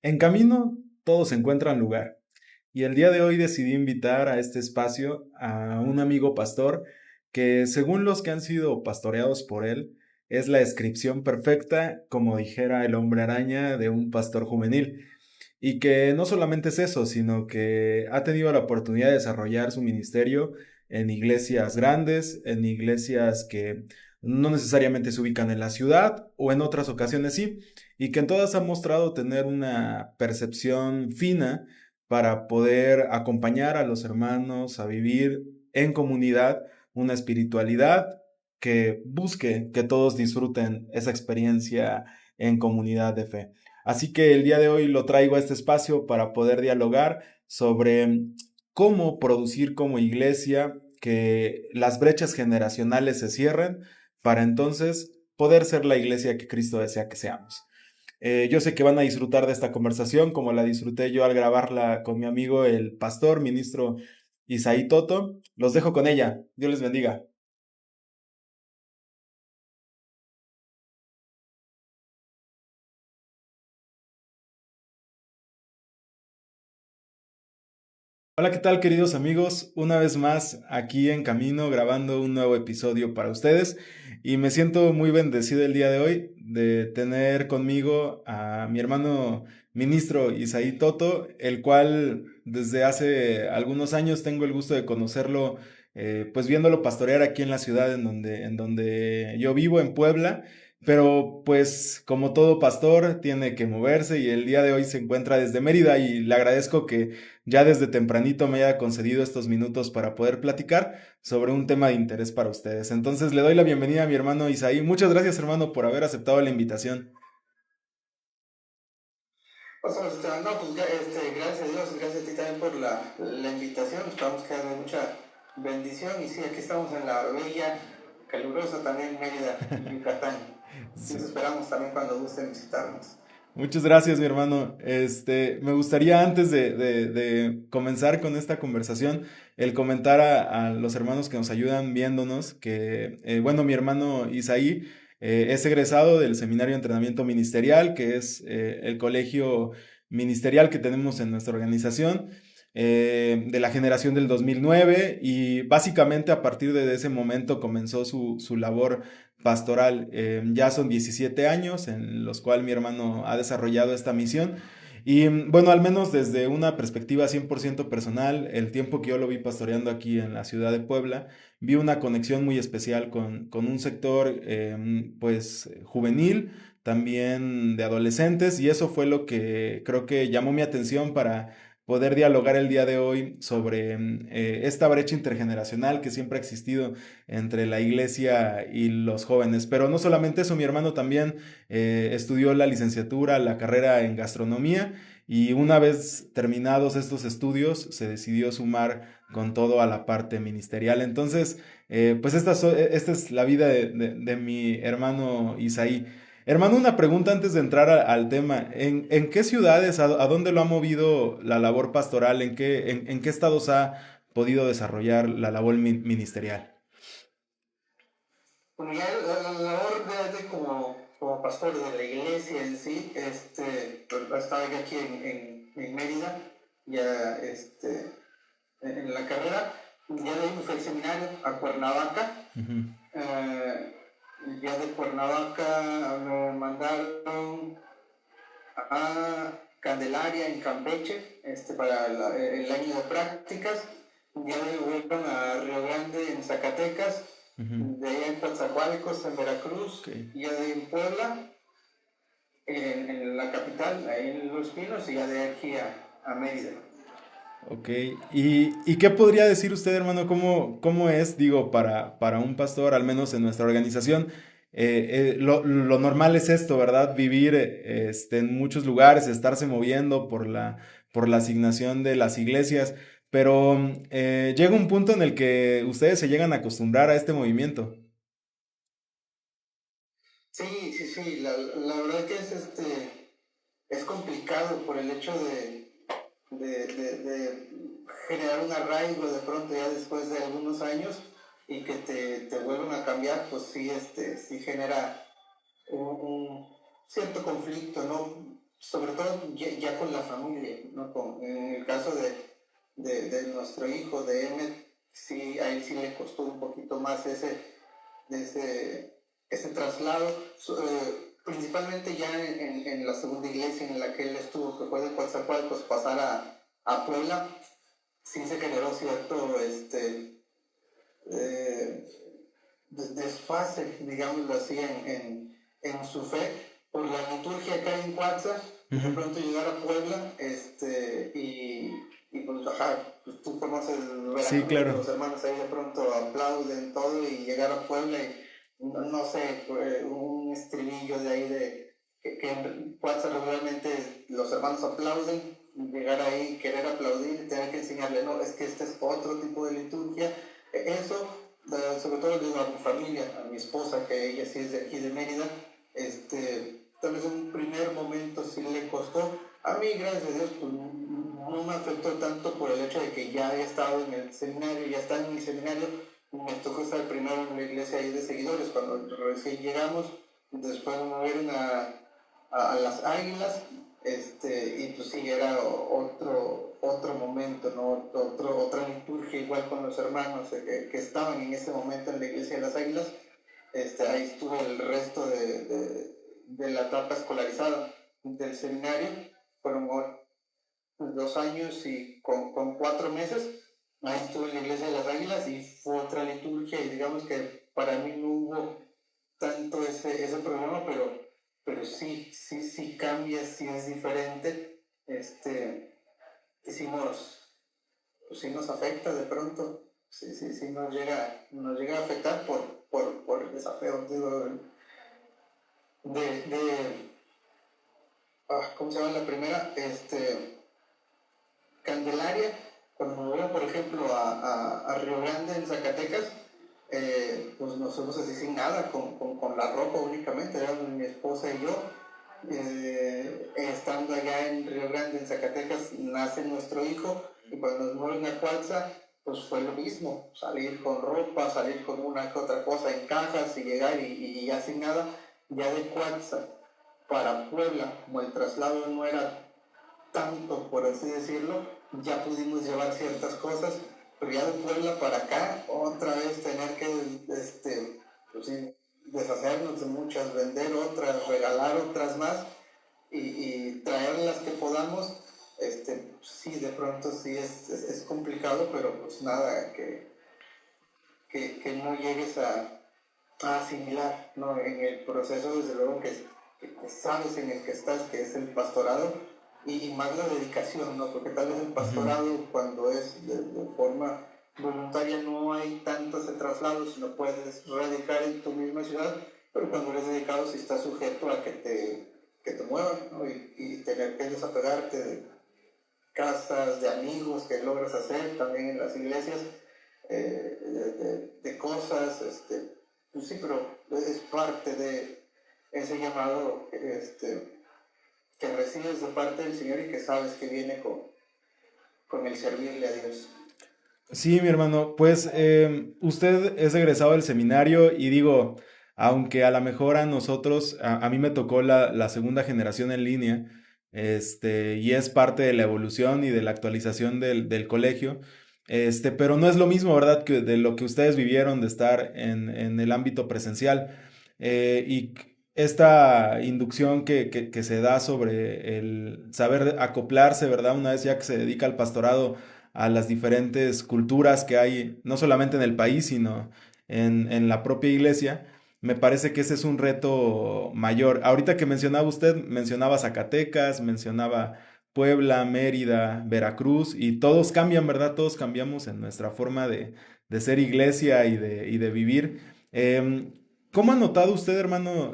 En camino, todos encuentran lugar. Y el día de hoy decidí invitar a este espacio a un amigo pastor que, según los que han sido pastoreados por él, es la descripción perfecta, como dijera el hombre araña, de un pastor juvenil. Y que no solamente es eso, sino que ha tenido la oportunidad de desarrollar su ministerio en iglesias grandes, en iglesias que no necesariamente se ubican en la ciudad o en otras ocasiones sí, y que en todas ha mostrado tener una percepción fina para poder acompañar a los hermanos a vivir en comunidad una espiritualidad que busque que todos disfruten esa experiencia en comunidad de fe. Así que el día de hoy lo traigo a este espacio para poder dialogar sobre cómo producir como iglesia que las brechas generacionales se cierren para entonces poder ser la iglesia que Cristo desea que seamos. Yo sé que van a disfrutar de esta conversación como la disfruté yo al grabarla con mi amigo el pastor, ministro Isaí Toto. Los dejo con ella. Dios les bendiga. Hola, ¿qué tal queridos amigos? Una vez más aquí en camino grabando un nuevo episodio para ustedes y me siento muy bendecido el día de hoy de tener conmigo a mi hermano ministro Isaí Toto, el cual desde hace algunos años tengo el gusto de conocerlo, pues viéndolo pastorear aquí en la ciudad en donde yo vivo, en Puebla. Pero pues como todo pastor tiene que moverse y el día de hoy se encuentra desde Mérida y le agradezco que ya desde tempranito me haya concedido estos minutos para poder platicar sobre un tema de interés para ustedes. Entonces le doy la bienvenida a mi hermano Isaí. Muchas gracias, hermano, por haber aceptado la invitación. Pastor Esteban, no, pues gracias a Dios, gracias a ti también por la invitación. Esperamos que haya mucha bendición. Y sí, aquí estamos en la bella, calurosa también Mérida, Yucatán. Sí, te Sí. esperamos también cuando gusten visitarnos. Muchas gracias, mi hermano. Me gustaría antes de comenzar con esta conversación, el comentar a los hermanos que nos ayudan viéndonos que, bueno, mi hermano Isaí es egresado del Seminario de Entrenamiento Ministerial, que es el colegio ministerial que tenemos en nuestra organización, de la generación del 2009 y básicamente a partir de ese momento comenzó su labor pastoral. Ya son 17 años en los cuales mi hermano ha desarrollado esta misión. Y bueno, al menos desde una perspectiva 100% personal, el tiempo que yo lo vi pastoreando aquí en la ciudad de Puebla, vi una conexión muy especial con un sector pues juvenil, también de adolescentes, y eso fue lo que creo que llamó mi atención para poder dialogar el día de hoy sobre esta brecha intergeneracional que siempre ha existido entre la iglesia y los jóvenes. Pero no solamente eso, mi hermano también estudió la licenciatura, la carrera en gastronomía y una vez terminados estos estudios se decidió sumar con todo a la parte ministerial. Entonces, pues esta es la vida de mi hermano Isaí. Hermano, una pregunta antes de entrar al tema. En qué ciudades, a dónde lo ha movido la labor pastoral? En qué estados ha podido desarrollar la labor ministerial? Bueno, ya la labor como pastor de la iglesia en sí, pues, estaba ya aquí en Mérida, ya en la carrera, ya de ahí me fui al seminario a Cuernavaca. Ujú. Eh, ya de Cuernavaca me mandaron a Candelaria en Campeche para el año de prácticas. Ya de ahí fueron a Río Grande en Zacatecas, Ujú. de ahí en Coatzacoalcos en Ok, Veracruz, y ya de ahí en Puebla, en la capital, ahí en Los Pinos, y ya de aquí a Mérida. ok. Y qué podría decir usted, hermano? ¿Cómo es, digo, para un pastor, al menos en nuestra organización? Lo normal es esto, ¿verdad? Vivir en muchos lugares, estarse moviendo por la asignación de las iglesias, pero llega un punto en el que ustedes se llegan a acostumbrar a este movimiento. Sí, sí, sí, la verdad que es complicado por el hecho de generar un arraigo de pronto ya después de algunos años y que te vuelvan a cambiar, pues sí, sí genera un cierto conflicto, ¿no? sobre todo ya con la familia, ¿no? En el caso de nuestro hijo, de Emmet, sí, a él sí le costó un poquito más ese traslado, principalmente ya en la segunda iglesia en la que él estuvo, que fue de Coatzacoalcos, pasar a Puebla, sí se generó cierto eh, desfase, digámoslo así, en su fe por la liturgia acá en Cuatza, de Ujú. pronto llegar a Puebla, y pues, ajá, pues tú conoces Sí, Veracruz, que claro. los hermanos ahí de pronto aplauden todo, y llegar a Puebla y no sé, un estribillo de ahí que en Cuatza regularmente los hermanos aplauden, llegar ahí, querer aplaudir, tener que enseñarle, no, es que este es otro tipo de liturgia, eso sobre todo digo a mi familia, a mi esposa, que ella sí es de aquí de Mérida, tal vez en un primer momento sí le costó. A mí, gracias a Dios, pues, no me afectó tanto por el hecho de que ya he estado en el seminario, ya está en mi seminario. Me tocó estar primero en la iglesia ahí de seguidores cuando recién llegamos, después me movieron a las Águilas, y pues sí, era otro momento, ¿no? Otra liturgia igual con los hermanos que estaban en ese momento en la iglesia de las Águilas. Ahí estuve el resto de la etapa escolarizada del seminario, fueron 2 años y con 4 meses, ahí estuve en la iglesia de las Águilas y fue otra liturgia y digamos que para mí no hubo tanto ese problema, pero sí cambia, sí es diferente, y sí nos afecta de pronto, sí nos llega a afectar por el desapego, digo, de ¿cómo se llama la primera? Candelaria, cuando me voy, por ejemplo, a Río Grande, en Zacatecas, pues nos fuimos así sin nada, con la ropa únicamente, éramos mi esposa y yo. Estando allá en Río Grande, en Zacatecas, nace nuestro hijo, y cuando nos mueven a Cualza, pues fue lo mismo, salir con ropa, salir con una que otra cosa en cajas y llegar y ya sin nada. Ya de Cualza para Puebla, como el traslado no era tanto, por así decirlo, ya pudimos llevar ciertas cosas, pero ya de Puebla para acá, otra vez tener que pues sí, deshacernos de muchas, vender otras, regalar otras más y traer las que podamos, sí, de pronto sí es complicado, pero pues nada, que no llegues a asimilar, ¿no? En el proceso, desde luego, que sabes en el que estás, que es el pastorado, y más la dedicación, ¿no? Porque tal vez el Ujú. pastorado, cuando es de forma voluntaria, no hay tanto ese traslado, sino puedes radicar en tu misma ciudad, pero cuando eres dedicado, sí estás sujeto a que te muevan, ¿no? Y tener que desapegarte de casas, de amigos que logras hacer también en las iglesias, de cosas, pues sí, pero es parte de ese llamado, que recibes de parte del Señor y que sabes que viene con el servirle a Dios. Sí, mi hermano, pues usted es egresado del seminario y digo, aunque a lo mejor a nosotros, a mí me tocó la segunda generación en línea, y es parte de la evolución y de la actualización del colegio, pero no es lo mismo, ¿verdad?, que de lo que ustedes vivieron de estar en el ámbito presencial. Y esta inducción que se da sobre el saber acoplarse, ¿verdad?, una vez ya que se dedica al pastorado a las diferentes culturas que hay, no solamente en el país, sino en la propia iglesia, me parece que ese es un reto mayor. Ahorita que mencionaba usted, mencionaba Zacatecas, mencionaba Puebla, Mérida, Veracruz, y todos cambian, ¿verdad? Todos cambiamos en nuestra forma de ser iglesia y de vivir. ¿Cómo ha notado usted, hermano,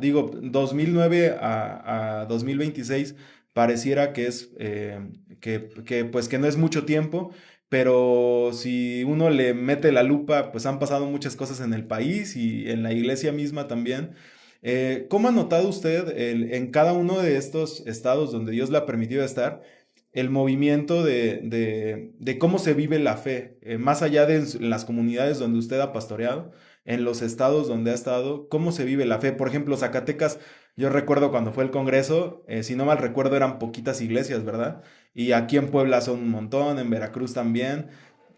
digo, 2009 a 2026 pareciera que pues que no es mucho tiempo, pero si uno le mete la lupa, pues han pasado muchas cosas en el país y en la iglesia misma también. ¿Cómo ha notado usted en cada uno de estos estados donde Dios le ha permitido estar, el movimiento de cómo se vive la fe, más allá de en las comunidades donde usted ha pastoreado, en los estados donde ha estado, cómo se vive la fe? Por ejemplo, Zacatecas. Yo recuerdo cuando fue el Congreso, si no mal recuerdo eran poquitas iglesias, ¿verdad? Y aquí en Puebla son un montón, en Veracruz también.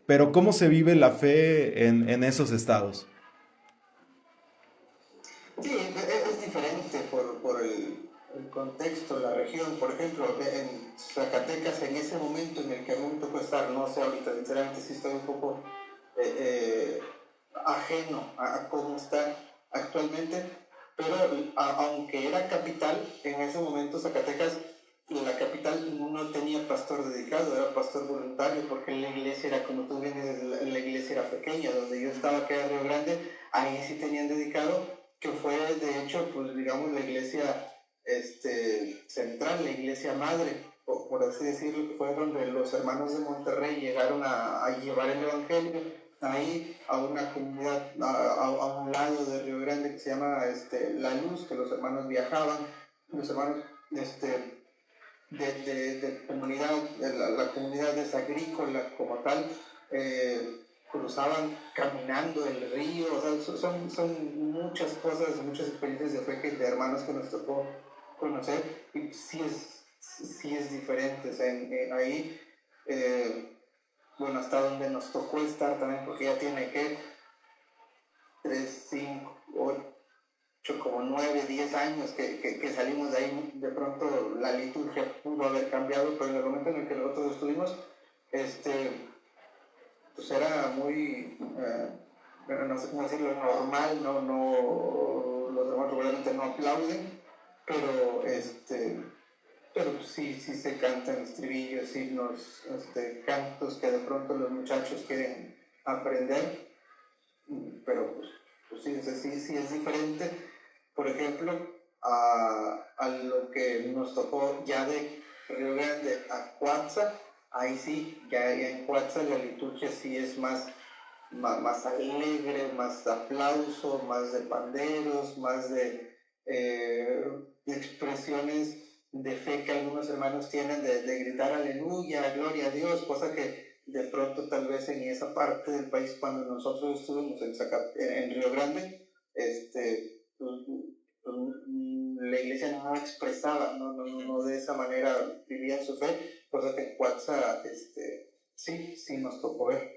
Pero ¿cómo se vive la fe en esos estados? Sí, es diferente por el contexto, la región. Por ejemplo, en Zacatecas, en ese momento en el que a mí me tocó estar, no sé ahorita, sinceramente sí estoy un poco eh, ajeno a cómo está actualmente, pero aunque era capital, en ese momento Zacatecas, la capital no tenía pastor dedicado, era pastor voluntario, porque la iglesia era, como tú vienes, la iglesia era pequeña, donde yo estaba, que era Río Grande, ahí sí tenían dedicado, que fue de hecho, pues digamos, la iglesia central, la iglesia madre, por así decirlo, que fue donde los hermanos de Monterrey llegaron a llevar el evangelio ahí a una comunidad a un lado de Río Grande que se llama La Luz, que los hermanos viajaban, los hermanos de comunidad, la comunidad es agrícola como tal, cruzaban caminando el río, o sea, son muchas cosas, muchas experiencias de fe de hermanos que nos tocó conocer, y sí es diferente, o sea, ahí, bueno, hasta donde nos tocó estar también, porque ya tiene que 3, 5, 8, como 9, 10 años que salimos de ahí, de pronto la liturgia pudo haber cambiado, pero en el momento en el que nosotros estuvimos, pues era muy, bueno, no sé cómo decirlo, normal, los demás regularmente no aplauden, pero pero sí se cantan estribillos, himnos, cantos que de pronto los muchachos quieren aprender, pero pues sí, sí es diferente, por ejemplo, a lo que nos tocó ya de Río Grande a Cuatza. Ahí sí, ya en Cuatza la liturgia sí es más alegre, más de aplauso, más de panderos, más de expresiones de fe que algunos hermanos tienen de gritar aleluya, gloria a Dios, cosa que de pronto tal vez en esa parte del país cuando nosotros estuvimos en Río Grande, la iglesia no expresaba, no de esa manera vivía su fe, cosa que en Cuatza sí nos tocó ver.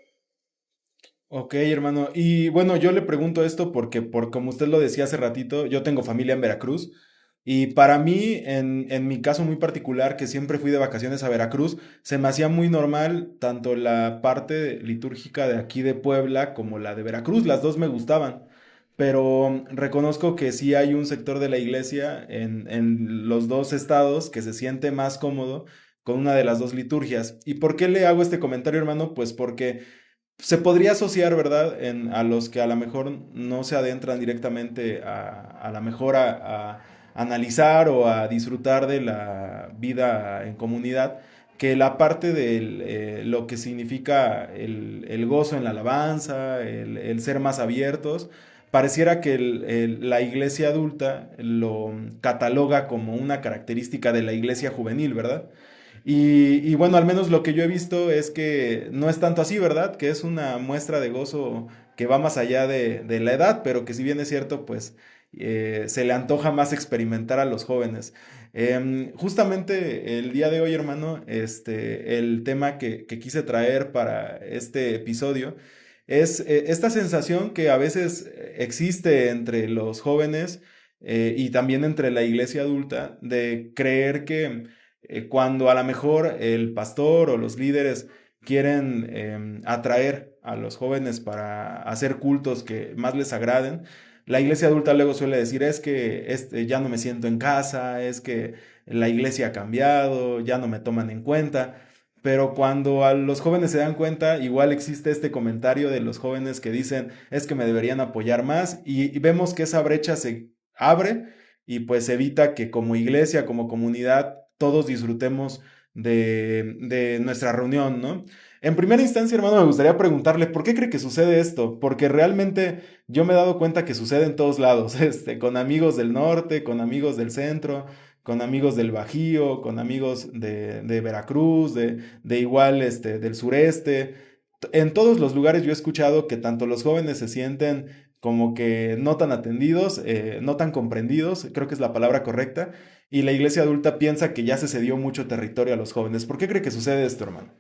Ok, hermano. Y bueno, yo le pregunto esto porque, por como usted lo decía hace ratito, yo tengo familia en Veracruz y para mí, en mi caso muy particular, que siempre fui de vacaciones a Veracruz, se me hacía muy normal tanto la parte litúrgica de aquí de Puebla como la de Veracruz, las dos me gustaban, pero reconozco que sí hay un sector de la iglesia en los dos estados que se siente más cómodo con una de las dos liturgias. ¿Y por qué le hago este comentario, hermano? Pues porque se podría asociar, ¿verdad? A los que a lo mejor no se adentran directamente a lo mejor a analizar o a disfrutar de la vida en comunidad, que la parte de lo que significa el gozo en la alabanza, el ser más abiertos, pareciera que la iglesia adulta lo cataloga como una característica de la iglesia juvenil, ¿verdad? Y bueno, al menos lo que yo he visto es que no es tanto así, ¿verdad? Que es una muestra de gozo que va más allá de la edad, pero que si bien es cierto, pues se le antoja más experimentar a los jóvenes. Justamente el día de hoy, hermano, el tema que quise traer para este episodio es esta sensación que a veces existe entre los jóvenes y también entre la iglesia adulta de creer que cuando a lo mejor el pastor o los líderes quieren atraer a los jóvenes para hacer cultos que más les agraden, la iglesia adulta luego suele decir es que ya no me siento en casa, es que la iglesia ha cambiado, ya no me toman en cuenta. Pero cuando a los jóvenes se dan cuenta, igual existe este comentario de los jóvenes que dicen es que me deberían apoyar más y vemos que esa brecha se abre y pues evita que como iglesia, como comunidad, todos disfrutemos de nuestra reunión, ¿no? En primera instancia, hermano, me gustaría preguntarle, ¿por qué cree que sucede esto? Porque realmente yo me he dado cuenta que sucede en todos lados, con amigos del norte, con amigos del centro, con amigos del Bajío, con amigos de Veracruz, de igual, del sureste. En todos los lugares yo he escuchado que tanto los jóvenes se sienten como que no tan atendidos, no tan comprendidos, creo que es la palabra correcta, y la iglesia adulta piensa que ya se cedió mucho territorio a los jóvenes. ¿Por qué cree que sucede esto, hermano?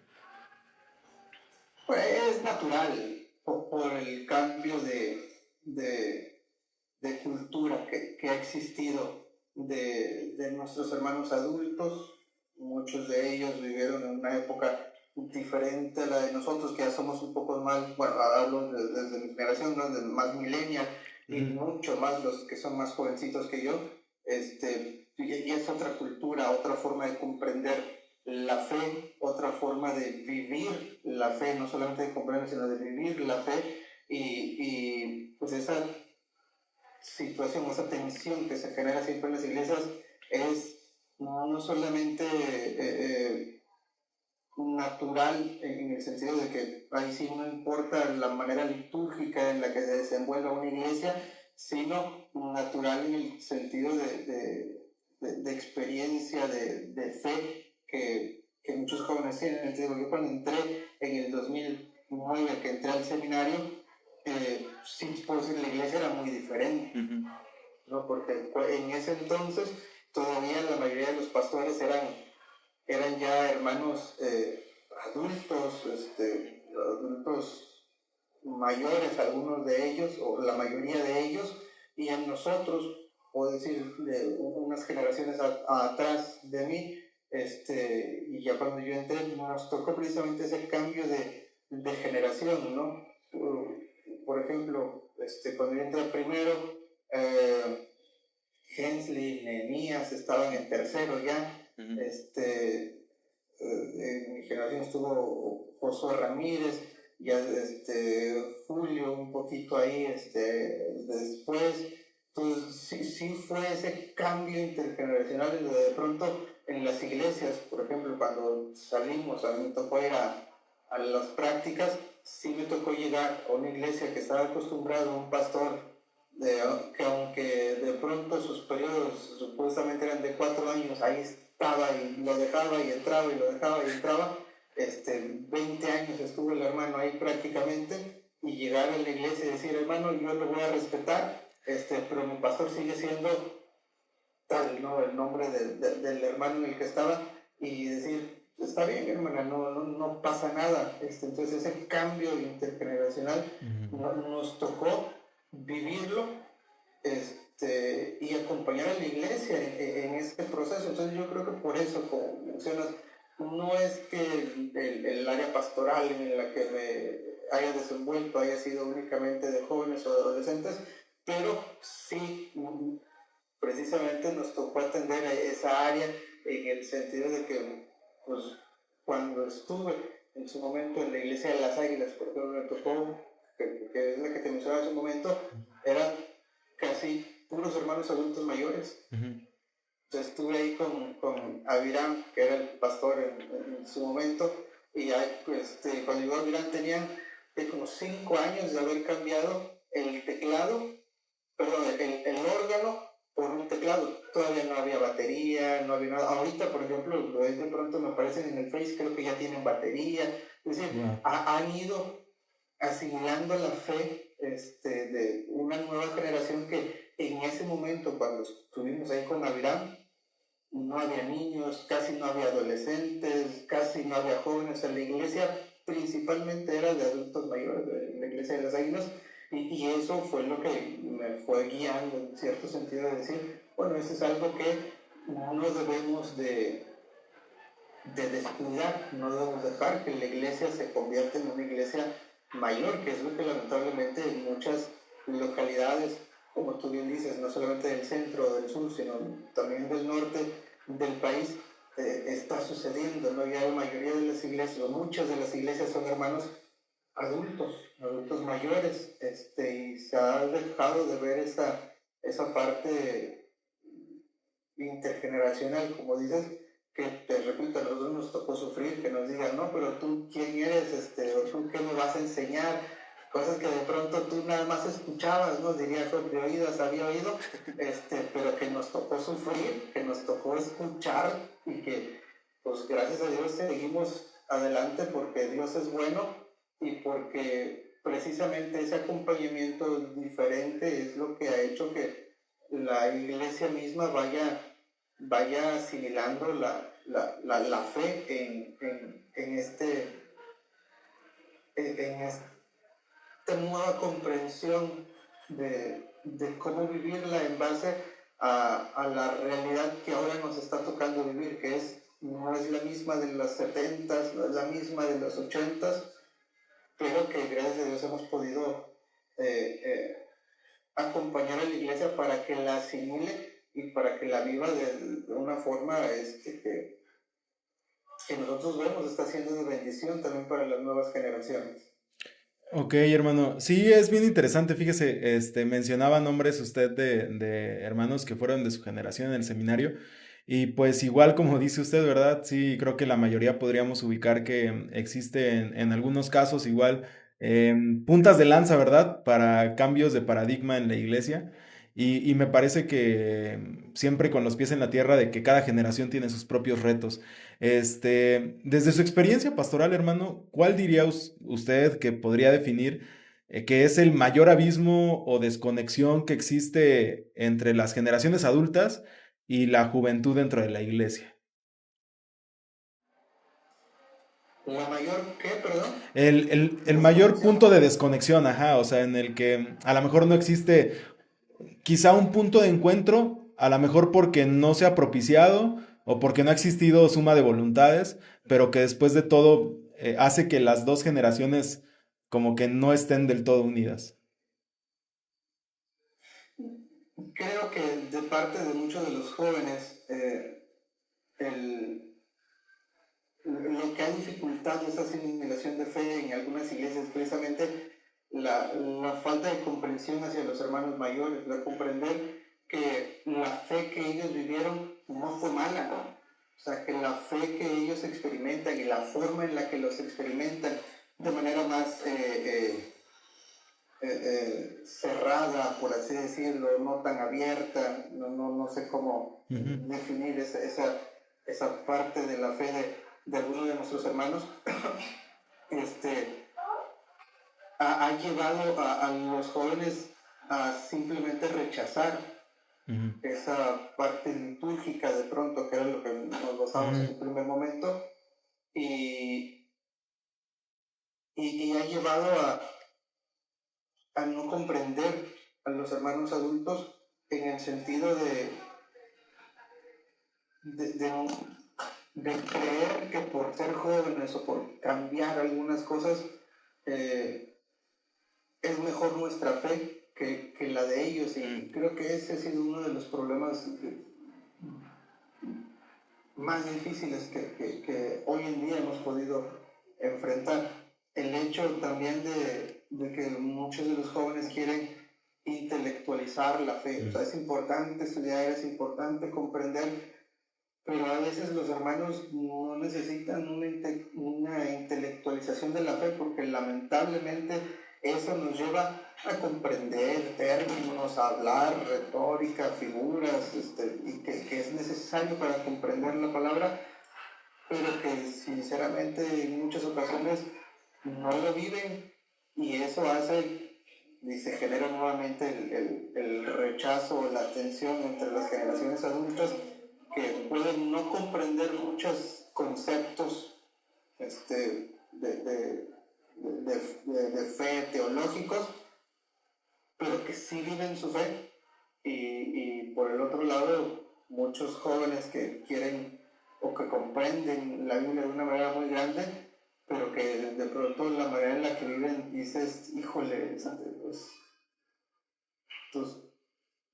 Pues es natural por el cambio de, de cultura que ha existido de nuestros hermanos adultos. Muchos de ellos vivieron en una época diferente a la de nosotros, que ya somos un poco más, bueno, hablo desde mi generación, ¿no? De más millennial, y Ujú, mucho más los que son más jovencitos que yo, y es otra cultura, otra forma de comprender la fe, otra forma de vivir la fe, no solamente de comprender, sino de vivir la fe, y pues esa situación, esa tensión que se genera siempre en las iglesias es no solamente natural en el sentido de que ahí sí no importa la manera litúrgica en la que se desenvuelva una iglesia, sino natural en el sentido de experiencia, de fe que muchos jóvenes tienen. Te digo, yo cuando entré en el 2009, que entré al seminario, sí, por decir, la iglesia era muy diferente, ujú, ¿no? Porque en ese entonces todavía la mayoría de los pastores eran ya hermanos adultos, adultos mayores, algunos de ellos, o la mayoría de ellos, y en nosotros, puedo decir, de unas generaciones atrás de mí, y ya cuando yo entré, nos tocó precisamente ese cambio de generación, ¿no? Por ejemplo, cuando yo entré primero, Hensley, Nehemías estaban en tercero ya, ujú. en mi generación estuvo Josué Ramírez, ya Julio un poquito ahí después. Entonces sí fue ese cambio intergeneracional de pronto en las iglesias, por ejemplo, cuando salimos, a mí me tocó ir a las prácticas, sí me tocó llegar a una iglesia que estaba acostumbrado a un pastor que aunque de pronto sus periodos supuestamente eran de 4 años, ahí estaba y lo dejaba y entraba y lo dejaba y entraba. 20 años estuvo el hermano ahí prácticamente, y llegar a la iglesia y decir, hermano, yo lo voy a respetar, pero mi pastor sigue siendo tal, ¿no? El nombre del hermano en el que estaba, y decir, está bien, hermana, no pasa nada. Entonces ese cambio intergeneracional Ujú. nos tocó vivirlo, y acompañar a la iglesia en este proceso. Entonces yo creo que por eso, como mencionas, no es que el área pastoral en la que me haya desenvuelto haya sido únicamente de jóvenes o de adolescentes, pero sí, precisamente nos tocó atender a esa área en el sentido de que, pues, cuando estuve en su momento en la iglesia de las Águilas, por ejemplo, me tocó, que es la que te mencionaba en su momento, eran casi puros hermanos adultos mayores. Ujú. Entonces estuve ahí con Avirán, que era el pastor en su momento, y ahí, cuando llegó Avirán tenían como 5 años de haber cambiado el teclado, perdón, el órgano por un teclado. Todavía no había batería, no había nada. Ahorita, por ejemplo, de pronto me aparecen en el Face, creo que ya tienen batería. Es decir, Wow. han ido asimilando la fe de una nueva generación que en ese momento, cuando estuvimos ahí con Avirán, no había niños, casi no había adolescentes, casi no había jóvenes en la iglesia, principalmente era de adultos mayores, de la iglesia de las Águilas, y eso fue lo que me fue guiando en cierto sentido de decir, bueno, eso es algo que no debemos de descuidar, no debemos dejar que la iglesia se convierta en una iglesia mayor, que es lo que lamentablemente en muchas localidades, como tú bien dices, no solamente del centro o del sur, sino también del norte del país, está sucediendo, ¿no? Ya la mayoría de las iglesias, o muchas de las iglesias son hermanos adultos mayores, y se ha dejado de ver esa parte intergeneracional, como dices, que te repito, a nosotros nos tocó sufrir, que nos digan, no, pero tú quién eres, o tú qué me vas a enseñar, cosas que de pronto tú nada más escuchabas, ¿no? Diría de oídas, había oído, pero que nos tocó sufrir, que nos tocó escuchar, y que, pues gracias a Dios seguimos adelante porque Dios es bueno, y porque precisamente ese acompañamiento diferente es lo que ha hecho que la iglesia misma vaya asimilando la fe en esta nueva comprensión de cómo vivirla en base a la realidad que ahora nos está tocando vivir, que no es la misma de los 70s, no es la misma de los 80s, pero que gracias a Dios hemos podido acompañar a la iglesia para que la asimile y para que la viva de una forma que nosotros vemos está siendo de bendición también para las nuevas generaciones. Ok, hermano. Sí, es bien interesante. Fíjese, mencionaba nombres usted de hermanos que fueron de su generación en el seminario. Y pues igual como dice usted, ¿verdad? Sí, creo que la mayoría podríamos ubicar que existe en algunos casos igual puntas de lanza, ¿verdad? Para cambios de paradigma en la iglesia. Y me parece que siempre con los pies en la tierra de que cada generación tiene sus propios retos. Desde su experiencia pastoral, hermano, ¿cuál diría usted que podría definir que es el mayor abismo o desconexión que existe entre las generaciones adultas y la juventud dentro de la iglesia? ¿La mayor qué, perdón? El mayor ¿Desconexión? punto de desconexión, ajá, o sea, en el que a lo mejor no existe quizá un punto de encuentro, a lo mejor porque no se ha propiciado o porque no ha existido suma de voluntades, pero que después de todo hace que las dos generaciones como que no estén del todo unidas. Creo que de parte de muchos de los jóvenes, el, lo que ha dificultado esa asimilación de fe en algunas iglesias es precisamente la falta de comprensión hacia los hermanos mayores, la comprender que la fe que ellos vivieron no fue mala, ¿no? O sea, que la fe que ellos experimentan y la forma en la que los experimentan de manera más cerrada, por así decirlo, no tan abierta, no sé cómo Ujú, definir esa parte de la fe de algunos de nuestros hermanos, este, ha llevado a los jóvenes a simplemente rechazar ujú, esa parte litúrgica de pronto, que era lo que nos basamos en ujú, un primer momento, y, y ha llevado a no comprender a los hermanos adultos en el sentido de, de, de creer que por ser jóvenes o por cambiar algunas cosas eh, es mejor nuestra fe que la de ellos, y creo que ese ha sido uno de los problemas más difíciles que hoy en día hemos podido enfrentar. El hecho también de que muchos de los jóvenes quieren intelectualizar la fe. O sea, es importante estudiar, es importante comprender, pero a veces los hermanos no necesitan una intelectualización de la fe, porque lamentablemente eso nos lleva a comprender términos, a hablar retórica, figuras, y que es necesario para comprender la palabra, pero que sinceramente en muchas ocasiones no lo viven, y eso hace y se genera nuevamente el rechazo o la tensión entre las generaciones adultas, que pueden no comprender muchos conceptos de fe teológicos, pero que sí viven su fe. Y por el otro lado, muchos jóvenes que quieren o que comprenden la Biblia de una manera muy grande, pero que de pronto la manera en la que viven dices, híjole, pues,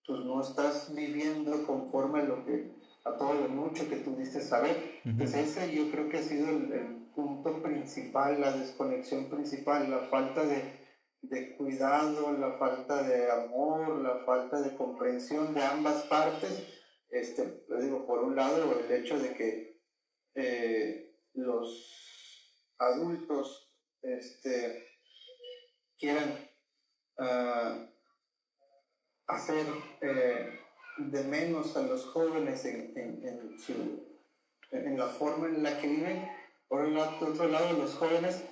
pues no estás viviendo conforme a todo lo mucho que tú diste saber. ujú. Pues ese yo creo que ha sido el punto principal, la desconexión principal, la falta de cuidado, la falta de amor, la falta de comprensión de ambas partes. Les digo, por un lado, el hecho de que los adultos quieran uh, hacer de menos a los jóvenes en la forma en la que viven. Por el otro lado, los jóvenes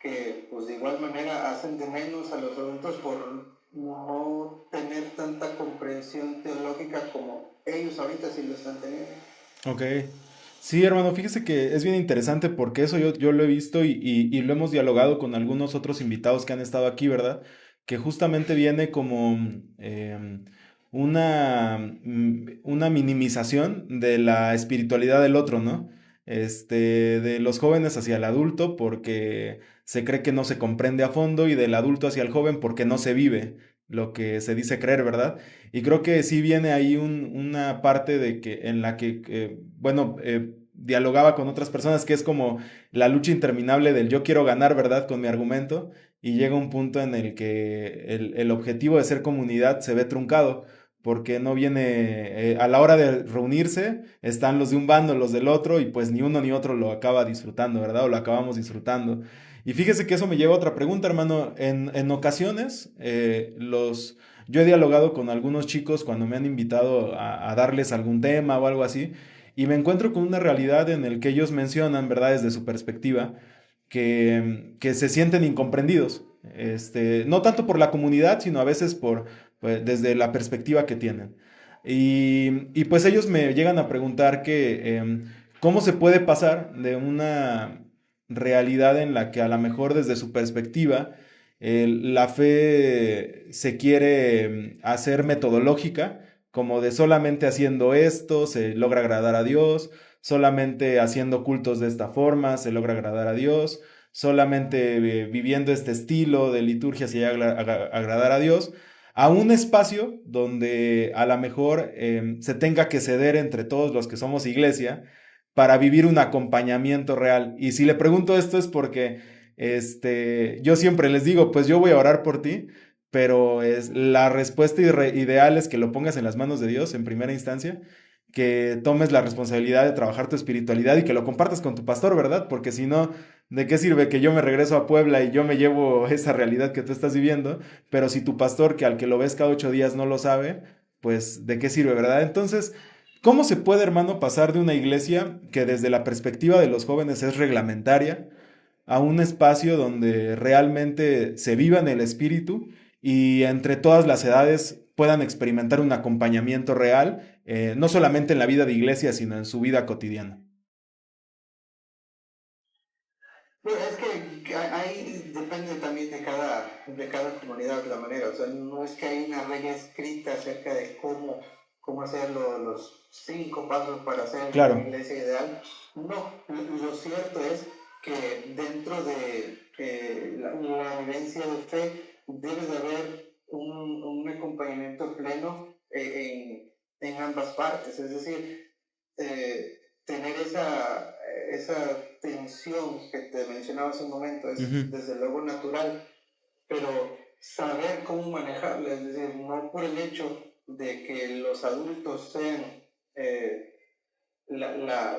que pues de igual manera hacen de menos a los adultos por no tener tanta comprensión teológica como ellos ahorita sí lo están teniendo. Ok. Sí, hermano, fíjese que es bien interesante porque eso yo lo he visto y lo hemos dialogado con algunos otros invitados que han estado aquí, ¿verdad? Que justamente viene como una minimización de la espiritualidad del otro, ¿no? De los jóvenes hacia el adulto porque se cree que no se comprende a fondo y del adulto hacia el joven porque no se vive lo que se dice creer, ¿verdad? Y creo que sí viene ahí una parte de que en la que, bueno, dialogaba con otras personas que es como la lucha interminable del yo quiero ganar, ¿verdad? Con mi argumento y llega un punto en el que el objetivo de ser comunidad se ve truncado porque no viene, a la hora de reunirse, están los de un bando, los del otro, y pues ni uno ni otro lo acaba disfrutando, ¿verdad? O lo acabamos disfrutando. Y fíjese que eso me lleva a otra pregunta, hermano. En ocasiones, yo he dialogado con algunos chicos cuando me han invitado a darles algún tema o algo así, y me encuentro con una realidad en el que ellos mencionan, ¿verdad? Desde su perspectiva, que se sienten incomprendidos. No tanto por la comunidad, sino a veces pues, desde la perspectiva que tienen. Y pues ellos me llegan a preguntar cómo se puede pasar de una realidad en la que a lo mejor desde su perspectiva la fe se quiere hacer metodológica, como de solamente haciendo esto se logra agradar a Dios, solamente haciendo cultos de esta forma se logra agradar a Dios, solamente viviendo este estilo de liturgia se llega a agradar a Dios, a un espacio donde a lo mejor se tenga que ceder entre todos los que somos iglesia para vivir un acompañamiento real. Y si le pregunto esto es porque yo siempre les digo, pues yo voy a orar por ti, pero la respuesta ideal es que lo pongas en las manos de Dios en primera instancia, que tomes la responsabilidad de trabajar tu espiritualidad y que lo compartas con tu pastor, ¿verdad? Porque si no, ¿de qué sirve que yo me regreso a Puebla y yo me llevo esa realidad que tú estás viviendo? Pero si tu pastor, que al que lo ves cada 8 días no lo sabe, pues ¿de qué sirve, verdad? Entonces, ¿cómo se puede, hermano, pasar de una iglesia que desde la perspectiva de los jóvenes es reglamentaria a un espacio donde realmente se viva en el espíritu y entre todas las edades puedan experimentar un acompañamiento real, no solamente en la vida de iglesia, sino en su vida cotidiana? Pues es que ahí depende también de cada comunidad la manera, o sea, no es que hay una regla escrita acerca de cómo hacer los 5 pasos para hacer Claro. una iglesia ideal. No, lo cierto es que dentro de la vivencia de fe debe de haber un acompañamiento pleno en ambas partes, es decir, tener esa tensión que te mencionaba hace un momento es Ujú. desde luego natural, pero saber cómo manejarla, es decir, no por el hecho de que los adultos sean eh, la, la,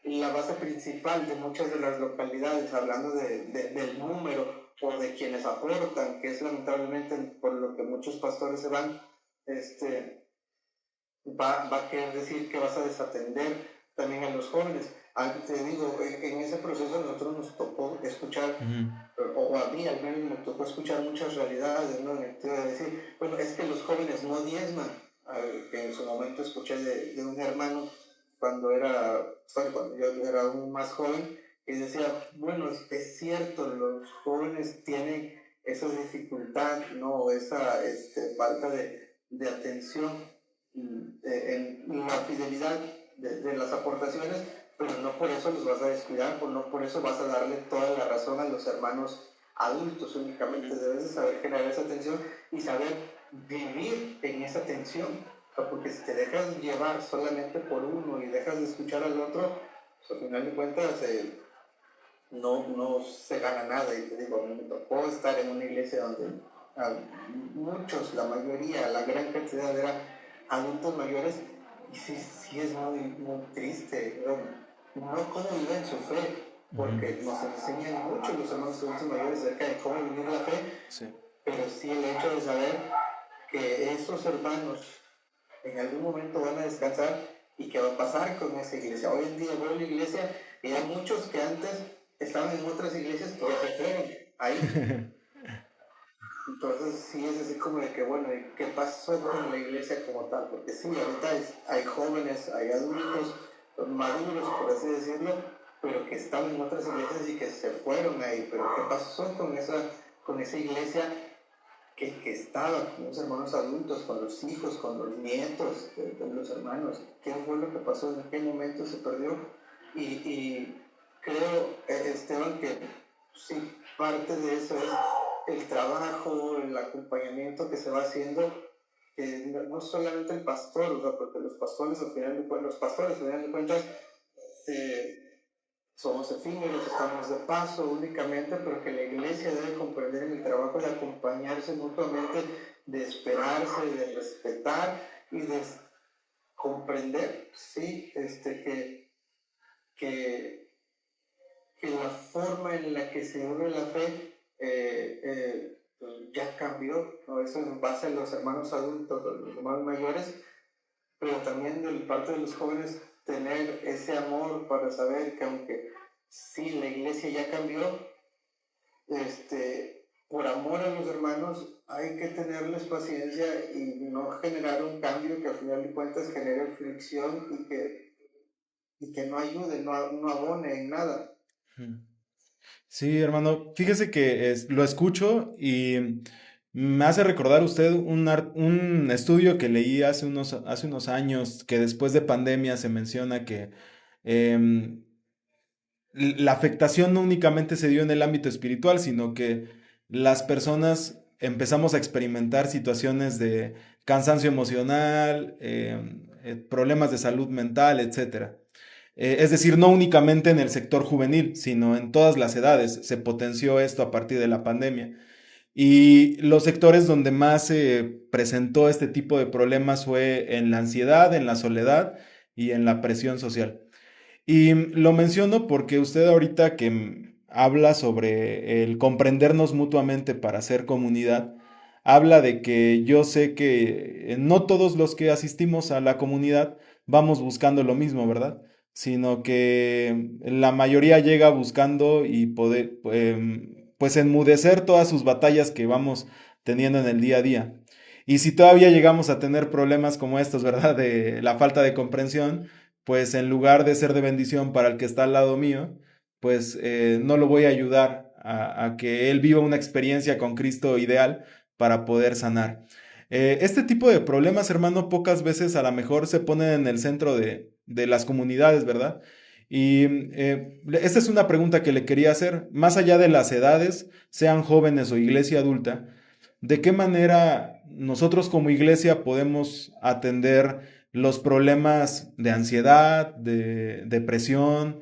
la base principal de muchas de las localidades, hablando del número o de quienes aportan, que es lamentablemente por lo que muchos pastores se van, va a querer decir que vas a desatender también a los jóvenes. Te digo, en ese proceso nosotros nos tocó escuchar, Ujú. o a mí al menos me tocó escuchar muchas realidades, ¿no? En el sentido de decir, bueno, es que los jóvenes no diezman, que en su momento escuché de un hermano cuando yo era aún más joven, y decía, bueno, es cierto, los jóvenes tienen esa dificultad, ¿no? Esa falta de atención en la fidelidad de las aportaciones, pero no por eso los vas a descuidar, no por eso vas a darle toda la razón a los hermanos adultos únicamente. Debes de saber generar esa atención y saber vivir en esa tensión, porque si te dejas llevar solamente por uno y dejas de escuchar al otro, pues al final de cuentas no se gana nada. Y te digo, a mí me tocó estar en una iglesia donde muchos, la mayoría, la gran cantidad eran adultos mayores, y sí es muy triste, no cómo viven su fe, Ujú. porque nos enseñan mucho los hermanos adultos mayores acerca de cómo vivir la fe, Sí. pero sí el hecho de saber que esos hermanos en algún momento van a descansar y qué va a pasar con esa iglesia. Hoy en día voy a la iglesia y hay muchos que antes estaban en otras iglesias que ya se fueron ahí. Entonces sí es así como de que, bueno, ¿y qué pasó con la iglesia como tal? Porque sí, ahorita hay jóvenes, hay adultos, maduros, por así decirlo, pero que estaban en otras iglesias y que se fueron ahí. Pero ¿qué pasó con esa iglesia que estaba con los hermanos adultos, con los hijos, con los nietos de los hermanos? ¿Qué fue lo que pasó? ¿En qué momento se perdió? Y creo, Esteban, que sí, parte de eso es el trabajo, el acompañamiento que se va haciendo, que no solamente el pastor, o sea, porque los pastores al final de cuentas somos efímeros, estamos de paso únicamente, pero que la iglesia debe comprender en el trabajo de acompañarse mutuamente, de esperarse, de respetar y de comprender, sí, que, que la forma en la que se vive la fe pues ya cambió, ¿no? Eso en base a los hermanos adultos, los hermanos mayores, pero también de parte de los jóvenes tener ese amor para saber que aunque sí la iglesia ya cambió, por amor a los hermanos hay que tenerles paciencia y no generar un cambio que al final de cuentas genere fricción y que no ayude, no abone en nada. Sí, hermano, fíjese que lo escucho y me hace recordar usted un estudio que leí hace unos años, que después de pandemia se menciona que em, la afectación no únicamente se dio en el ámbito espiritual, sino que las personas empezamos a experimentar situaciones de cansancio emocional, problemas de salud mental, etcétera. Es decir, no únicamente en el sector juvenil, sino en todas las edades se potenció esto a partir de la pandemia. Y los sectores donde más se presentó este tipo de problemas fue en la ansiedad, en la soledad y en la presión social. Y lo menciono porque usted ahorita que habla sobre el comprendernos mutuamente para hacer comunidad, habla de que yo sé que no todos los que asistimos a la comunidad vamos buscando lo mismo, ¿verdad? Sino que la mayoría llega buscando y poder, pues enmudecer todas sus batallas que vamos teniendo en el día a día. Y si todavía llegamos a tener problemas como estos, ¿verdad? De la falta de comprensión, pues en lugar de ser de bendición para el que está al lado mío, pues no lo voy a ayudar a que él viva una experiencia con Cristo ideal para poder sanar. Este tipo de problemas, hermano, pocas veces a lo mejor se ponen en el centro de las comunidades, ¿verdad? Y esta es una pregunta que le quería hacer. Más allá de las edades, sean jóvenes o iglesia adulta, ¿de qué manera nosotros como iglesia podemos atender los problemas de ansiedad, de depresión,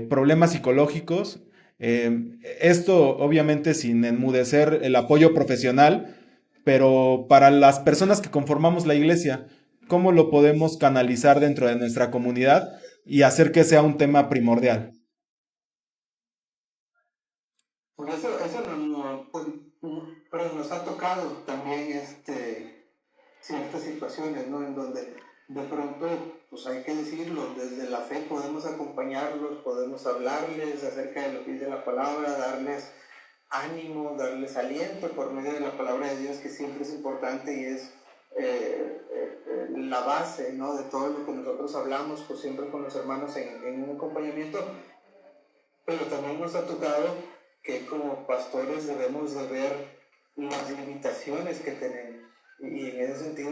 problemas psicológicos? Esto obviamente sin enmudecer el apoyo profesional, pero para las personas que conformamos la iglesia, ¿cómo lo podemos canalizar dentro de nuestra comunidad y hacer que sea un tema primordial? Porque eso pues, pero nos ha tocado también ciertas situaciones, ¿no? En donde de pronto, pues hay que decirlo, desde la fe podemos acompañarlos, podemos hablarles acerca de lo que dice la palabra, darles ánimo, darles aliento por medio de la palabra de Dios, que siempre es importante y es la base, ¿no? De todo lo que nosotros hablamos, pues siempre con los hermanos en un acompañamiento, pero también nos ha tocado que como pastores debemos de ver las limitaciones que tenemos. Y en ese sentido,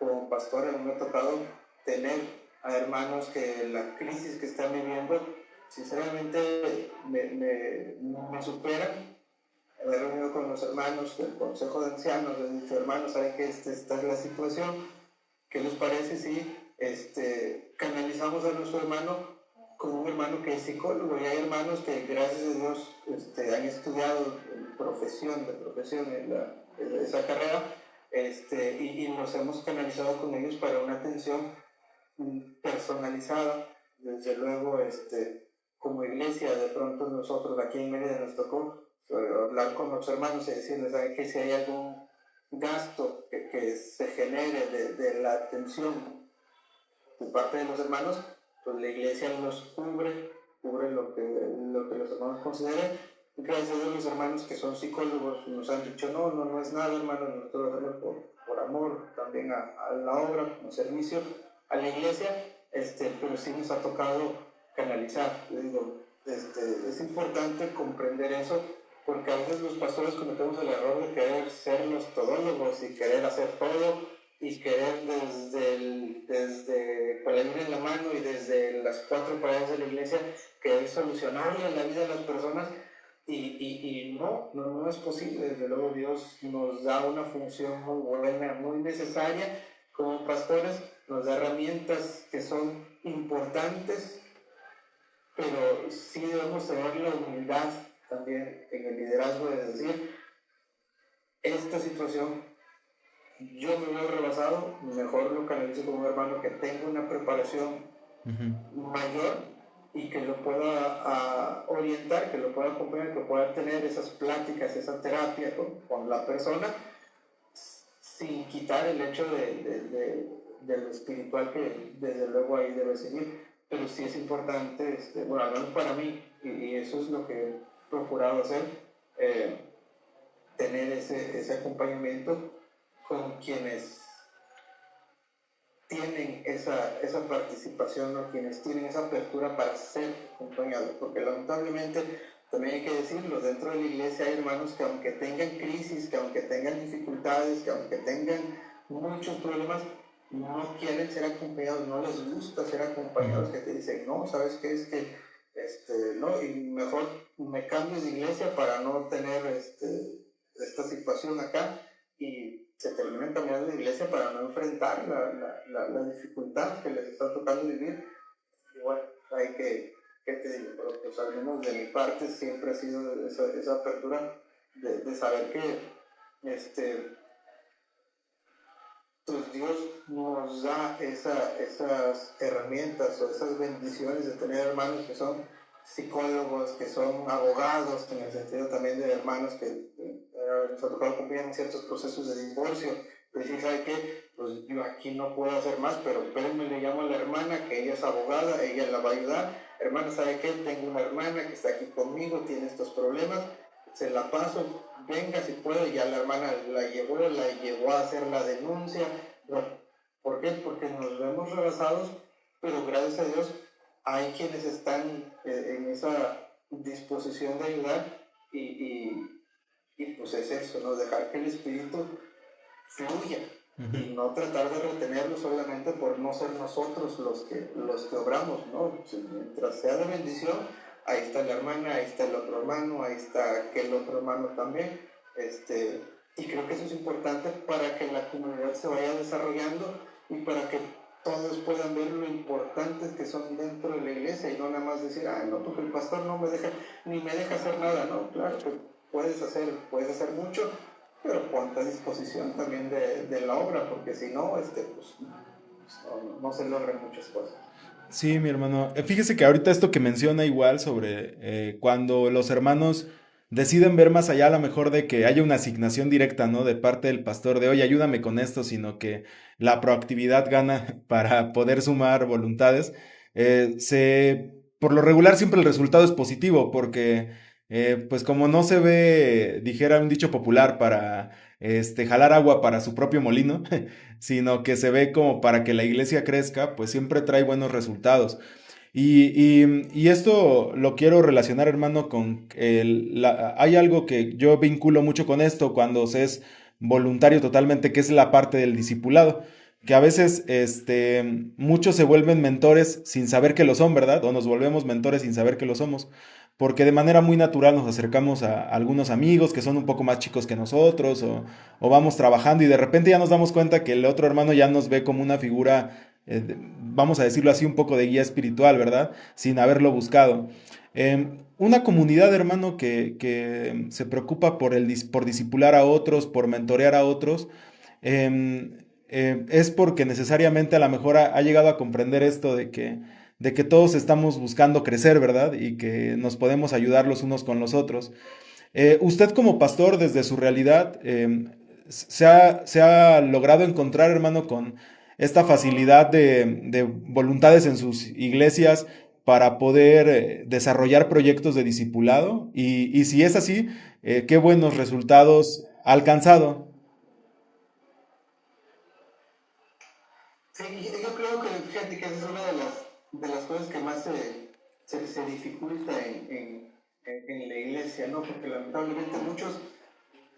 como pastor, a mí me ha tocado tener a hermanos que la crisis que están viviendo, sinceramente me superan. He reunido con los hermanos del Consejo de Ancianos, les he dicho, hermanos, ¿saben que esta es la situación? ¿Qué les parece si canalizamos a nuestro hermano con un hermano que es psicólogo? Y hay hermanos que, gracias a Dios, han estudiado en profesión en esa carrera, y nos hemos canalizado con ellos para una atención personalizada. Desde luego, como iglesia, de pronto nosotros aquí en Mérida nos tocó hablar con los hermanos y decirles, ¿saben que si hay algún gasto que se genere de la atención por parte de los hermanos, pues la iglesia nos cubre lo que los hermanos consideren. Gracias a Dios, los hermanos que son psicólogos nos han dicho, no es nada, hermano, nosotros lo hacemos por amor también a la obra, como servicio a la iglesia, pero sí nos ha tocado canalizar. Les digo, es importante comprender eso, porque a veces los pastores cometemos el error de querer ser los todólogos y querer hacer todo y querer desde con la Biblia en la mano y desde las cuatro paredes de la iglesia querer solucionarle la vida a las personas y no es posible. Desde luego Dios nos da una función muy buena, muy necesaria como pastores, nos da herramientas que son importantes, pero sí debemos tener la humildad también en el liderazgo de decir, esta situación yo me veo rebasado, mejor lo canalizo con un hermano que tenga una preparación mayor y que lo pueda orientar, que lo pueda acompañar, que pueda tener esas pláticas, esa terapia con la persona, sin quitar el hecho de lo espiritual que desde luego ahí debe seguir. Pero sí es importante, bueno, al menos para mí, y eso es lo que he procurado hacer, tener ese acompañamiento con quienes tienen esa participación o quienes tienen esa apertura para ser acompañados, porque lamentablemente también hay que decirlo, dentro de la iglesia hay hermanos que aunque tengan crisis, que aunque tengan dificultades, que aunque tengan muchos problemas, no quieren ser acompañados, no les gusta ser acompañados, que te dicen, no, ¿sabes qué? Es que, no, y mejor me cambio de iglesia para no tener esta situación acá, y se terminan cambiando de iglesia para no enfrentar la dificultad que les está tocando vivir. Y bueno, hay ¿qué te digo? Pero pues al menos de mi parte siempre ha sido esa apertura de saber que pues Dios nos da esas herramientas o esas bendiciones de tener hermanos que son psicólogos, que son abogados, en el sentido también de hermanos que nos ha tocado cumplir en ciertos procesos de divorcio. Pues sí, ¿sabe qué? Pues yo aquí no puedo hacer más, pero espérenme, le llamo a la hermana, que ella es abogada, ella la va a ayudar. Hermana, ¿sabe qué? Tengo una hermana que está aquí conmigo, tiene estos problemas, se la paso, venga si puede. Ya la hermana la llevó a hacer la denuncia. ¿Por qué? Porque nos vemos rebasados, pero gracias a Dios hay quienes están en esa disposición de ayudar y pues es eso, ¿no? Dejar que el Espíritu fluya y no tratar de retenerlo solamente por no ser nosotros los que obramos, ¿no? Mientras sea de bendición, ahí está la hermana, ahí está el otro hermano, ahí está aquel otro hermano también, y creo que eso es importante para que la comunidad se vaya desarrollando y para que todos puedan ver lo importantes que son dentro de la iglesia y no nada más decir, no, porque el pastor no me deja, ni me deja hacer nada, ¿no? Claro que puedes hacer mucho, pero ponte a disposición también de la obra, porque si no, pues no se logran muchas cosas. Sí, mi hermano. Fíjese que ahorita esto que menciona igual sobre cuando los hermanos deciden ver más allá, a lo mejor de que haya una asignación directa, ¿no? De parte del pastor de, oye, ayúdame con esto, sino que la proactividad gana para poder sumar voluntades. Por lo regular siempre el resultado es positivo, porque pues como no se ve, dijera un dicho popular, para jalar agua para su propio molino, sino que se ve como para que la iglesia crezca, pues siempre trae buenos resultados. Y esto lo quiero relacionar, hermano, con hay algo que yo vinculo mucho con esto cuando se es voluntario totalmente, que es la parte del discipulado, que a veces muchos se vuelven mentores sin saber que lo son, ¿verdad? O nos volvemos mentores sin saber que lo somos, porque de manera muy natural nos acercamos a algunos amigos que son un poco más chicos que nosotros, o vamos trabajando y de repente ya nos damos cuenta que el otro hermano ya nos ve como una figura, vamos a decirlo así, un poco de guía espiritual, ¿verdad? Sin haberlo buscado. Una comunidad, hermano, que se preocupa por discipular a otros, por mentorear a otros, es porque necesariamente a lo mejor ha llegado a comprender esto de que todos estamos buscando crecer, ¿verdad? Y que nos podemos ayudar los unos con los otros. Usted como pastor, desde su realidad, se ha logrado encontrar, hermano, con esta facilidad de voluntades en sus iglesias para poder desarrollar proyectos de discipulado? Y si es así, ¿qué buenos resultados ha alcanzado? Sí, yo creo que, fíjate que esa es una de las cosas que más se dificulta en la iglesia, ¿no? Porque lamentablemente muchos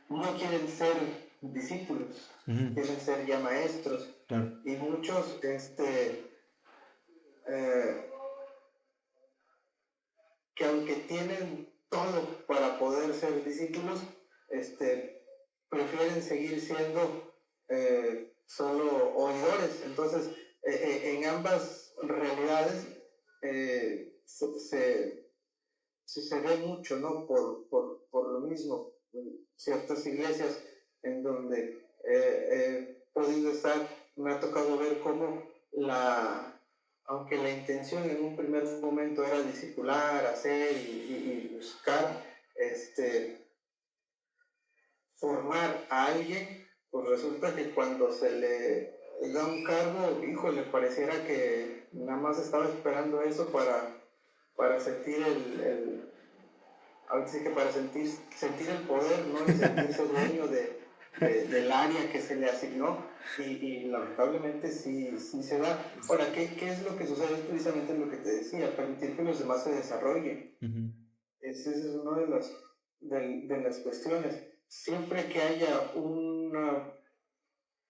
no quieren ser discípulos, Ujú, quieren ser ya maestros. claro. Y muchos, eh, que aunque tienen todo para poder ser discípulos, prefieren seguir siendo solo oidores. Entonces, en ambas realidades eh, se, se, se ve mucho, ¿no? Por lo mismo, ciertas iglesias en donde he podido estar, me ha tocado ver cómo aunque la intención en un primer momento era discipular, hacer y buscar formar a alguien, pues resulta que cuando se le da un cargo, hijo, le pareciera que nada más estaba esperando eso para sentir ahora sí que para sentir el poder, ¿no? Y sentirse dueño del área que se le asignó. Y lamentablemente sí se da. Ahora, ¿qué es lo que sucede? Es precisamente lo que te decía, permitir que los demás se desarrollen. Ujú, Esa es una de las cuestiones. Siempre que haya un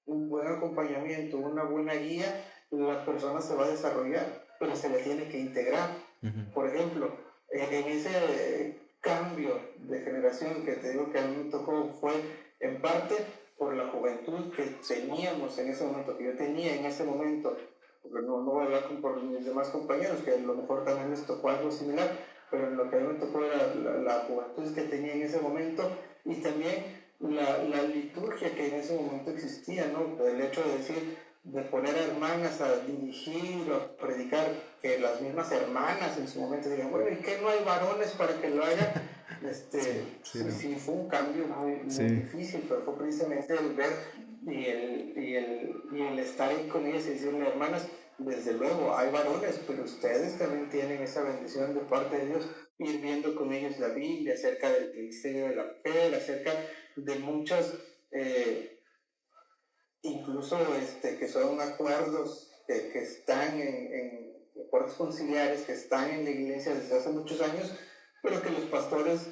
buen acompañamiento, una buena guía, la persona se va a desarrollar, pero se le tiene que integrar. ujú, Por ejemplo, en ese cambio de generación que te digo que a mí me tocó fue en parte por la juventud que teníamos en ese momento, que yo tenía en ese momento, porque no voy a hablar por mis demás compañeros, que a lo mejor también les tocó algo similar, pero en lo que a mí me tocó era la juventud que tenía en ese momento y también la liturgia que en ese momento existía, ¿no? El hecho de decir, de poner a hermanas a dirigir o a predicar, que las mismas hermanas en su momento digan, bueno, ¿y qué no hay varones para que lo haga? sí, sí, no. Sí, fue un cambio muy Sí. difícil, pero fue precisamente el ver y el estar ahí con ellas y decirle, hermanas, desde luego, hay varones, pero ustedes también tienen esa bendición de parte de Dios, ir viendo con ellos la Biblia acerca del ministerio de la mujer, acerca de muchas, incluso que son acuerdos que están en acuerdos conciliares, que están en la iglesia desde hace muchos años, pero que los pastores,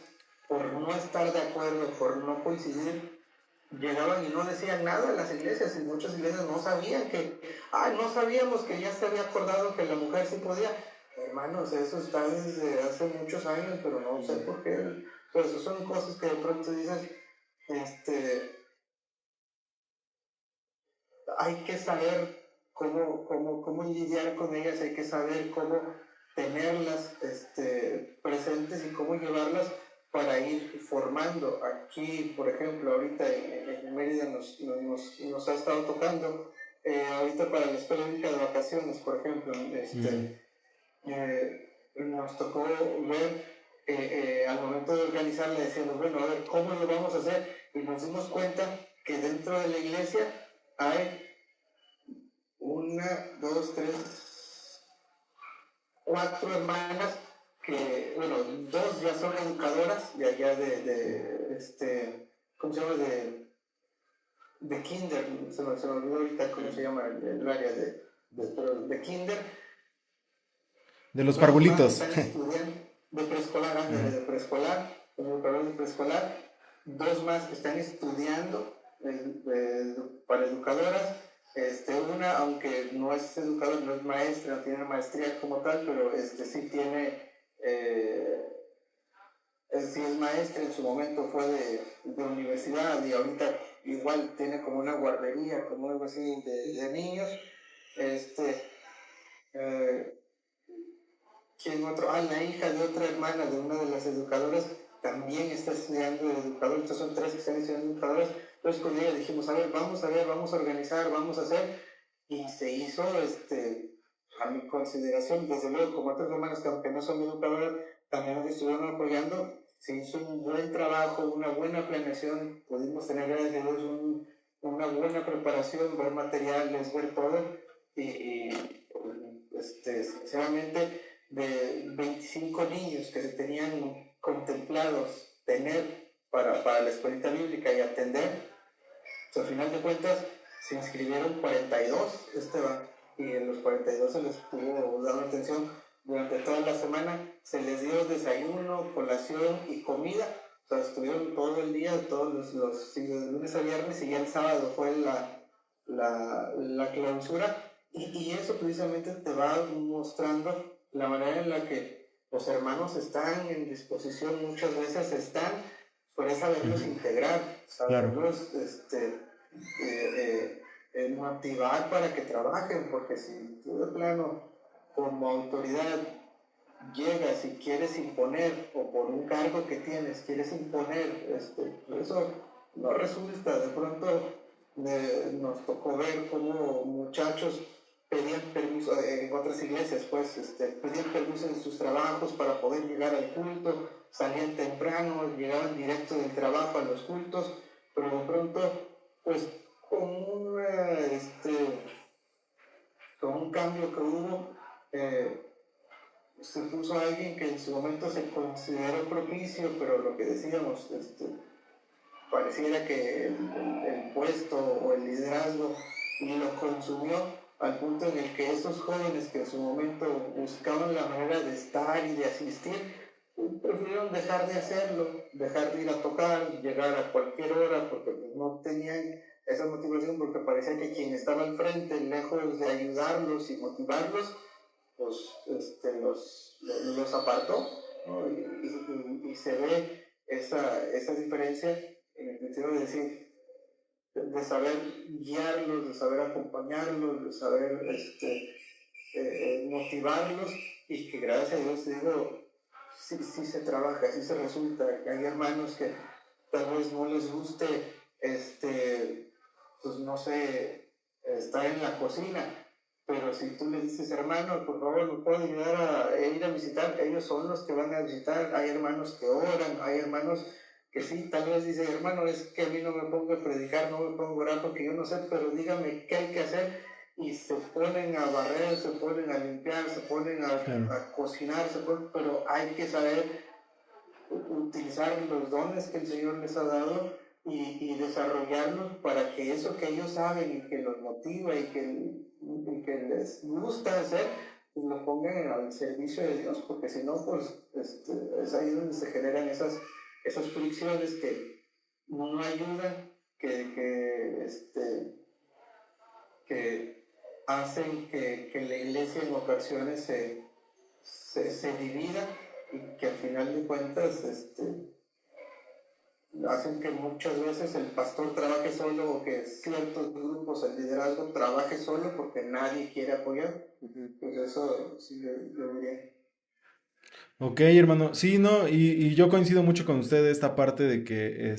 por no estar de acuerdo, por no coincidir, llegaban y no decían nada en las iglesias, y muchas iglesias no sabían no sabíamos que ya se había acordado que la mujer sí podía. Hermanos, eso está desde hace muchos años, pero no sé por qué. Pero eso son cosas que de pronto dices, hay que saber cómo lidiar con ellas, hay que saber cómo tenerlas presentes y cómo llevarlas para ir formando. Aquí, por ejemplo, ahorita en Mérida nos ha estado tocando, ahorita para la escuela única de vacaciones, por ejemplo, Mm, nos tocó ver al momento de organizar, le decíamos, bueno, a ver, ¿cómo lo vamos a hacer? Y nos dimos cuenta que dentro de la iglesia hay una, dos, tres, cuatro hermanas que, bueno, dos ya son educadoras de allá ¿cómo se llama? De kinder, se me olvidó ahorita cómo se llama el área de kinder. de los Dos más parvulitos. están estudiando de preescolar, ándale, Ajá. de preescolar, como educadores de preescolar. Dos más que están estudiando para educadoras. Una, aunque no es educadora, no es maestra, no tiene maestría como tal, pero sí tiene, sí es maestra, en su momento fue de universidad y ahorita igual tiene como una guardería, como algo así de niños. Este, eh, ¿Quién otro? La hija de otra hermana de una de las educadoras también está estudiando de educador. Estos son tres que están estudiando educadoras. Entonces con ella dijimos, a ver, vamos a organizar, vamos a hacer. Y se hizo, a mi consideración, desde luego, como otras hermanas que aunque no son educadoras, también nos estuvieron apoyando. Se hizo un buen trabajo, una buena planeación. Pudimos tener, gracias a Dios, una buena preparación, ver materiales, ver todo. Y sinceramente, de 25 niños que se tenían contemplados tener para la escuelita bíblica y atender, pues, al final de cuentas se inscribieron 42, y en los 42 se les pudo dar atención durante toda la semana, se les dio desayuno, colación y comida, o sea, estuvieron todo el día, sí, de lunes a viernes, y ya el sábado fue la clausura, y eso precisamente te va mostrando la manera en la que los hermanos están en disposición, muchas veces están por saberlos integrar, Claro. saberlos motivar para que trabajen, porque si tú de plano como autoridad llegas y quieres imponer, o por un cargo que tienes quieres imponer, eso no resulta. De pronto nos tocó ver cómo muchachos pedían permiso en otras iglesias, pues pedían permiso en sus trabajos para poder llegar al culto, salían temprano, llegaban directo del trabajo a los cultos, pero de pronto, pues con con un cambio que hubo, se puso alguien que en su momento se consideró propicio, pero lo que decíamos, pareciera que el puesto o el liderazgo lo consumió al punto en el que esos jóvenes que en su momento buscaban la manera de estar y de asistir, prefirieron dejar de hacerlo, dejar de ir a tocar, llegar a cualquier hora, porque no tenían esa motivación, porque parecía que quien estaba al frente, lejos de ayudarlos y motivarlos, pues los apartó, ¿no? Y se ve esa diferencia en el sentido de decir, de saber guiarlos, de saber acompañarlos, de saber motivarlos, y que gracias a Dios, digo, sí se trabaja, sí se resulta, que hay hermanos que tal vez no les guste, pues no sé, estar en la cocina, pero si tú le dices, hermano, por favor, ¿me puedo ayudar a ir a visitar? Ellos son los que van a visitar. Hay hermanos que oran, hay hermanos que sí, tal vez dicen, hermano, es que a mí no me pongo a predicar, no me pongo a orar porque yo no sé, pero dígame qué hay que hacer. Y se ponen a barrer, se ponen a limpiar, se ponen Claro. a cocinar, pero hay que saber utilizar los dones que el Señor les ha dado, y desarrollarlos para que eso que ellos saben y que los motiva y que les gusta hacer, pues lo pongan al servicio de Dios, porque si no, pues es ahí donde se generan esas fricciones que no ayudan, que hacen que la iglesia en ocasiones se divida, y que al final de cuentas hacen que muchas veces el pastor trabaje solo, o que ciertos grupos, el liderazgo trabaje solo porque nadie quiere apoyar. Pues eso sí lo diría. Ok, hermano. Sí, no, y yo coincido mucho con usted de esta parte de que,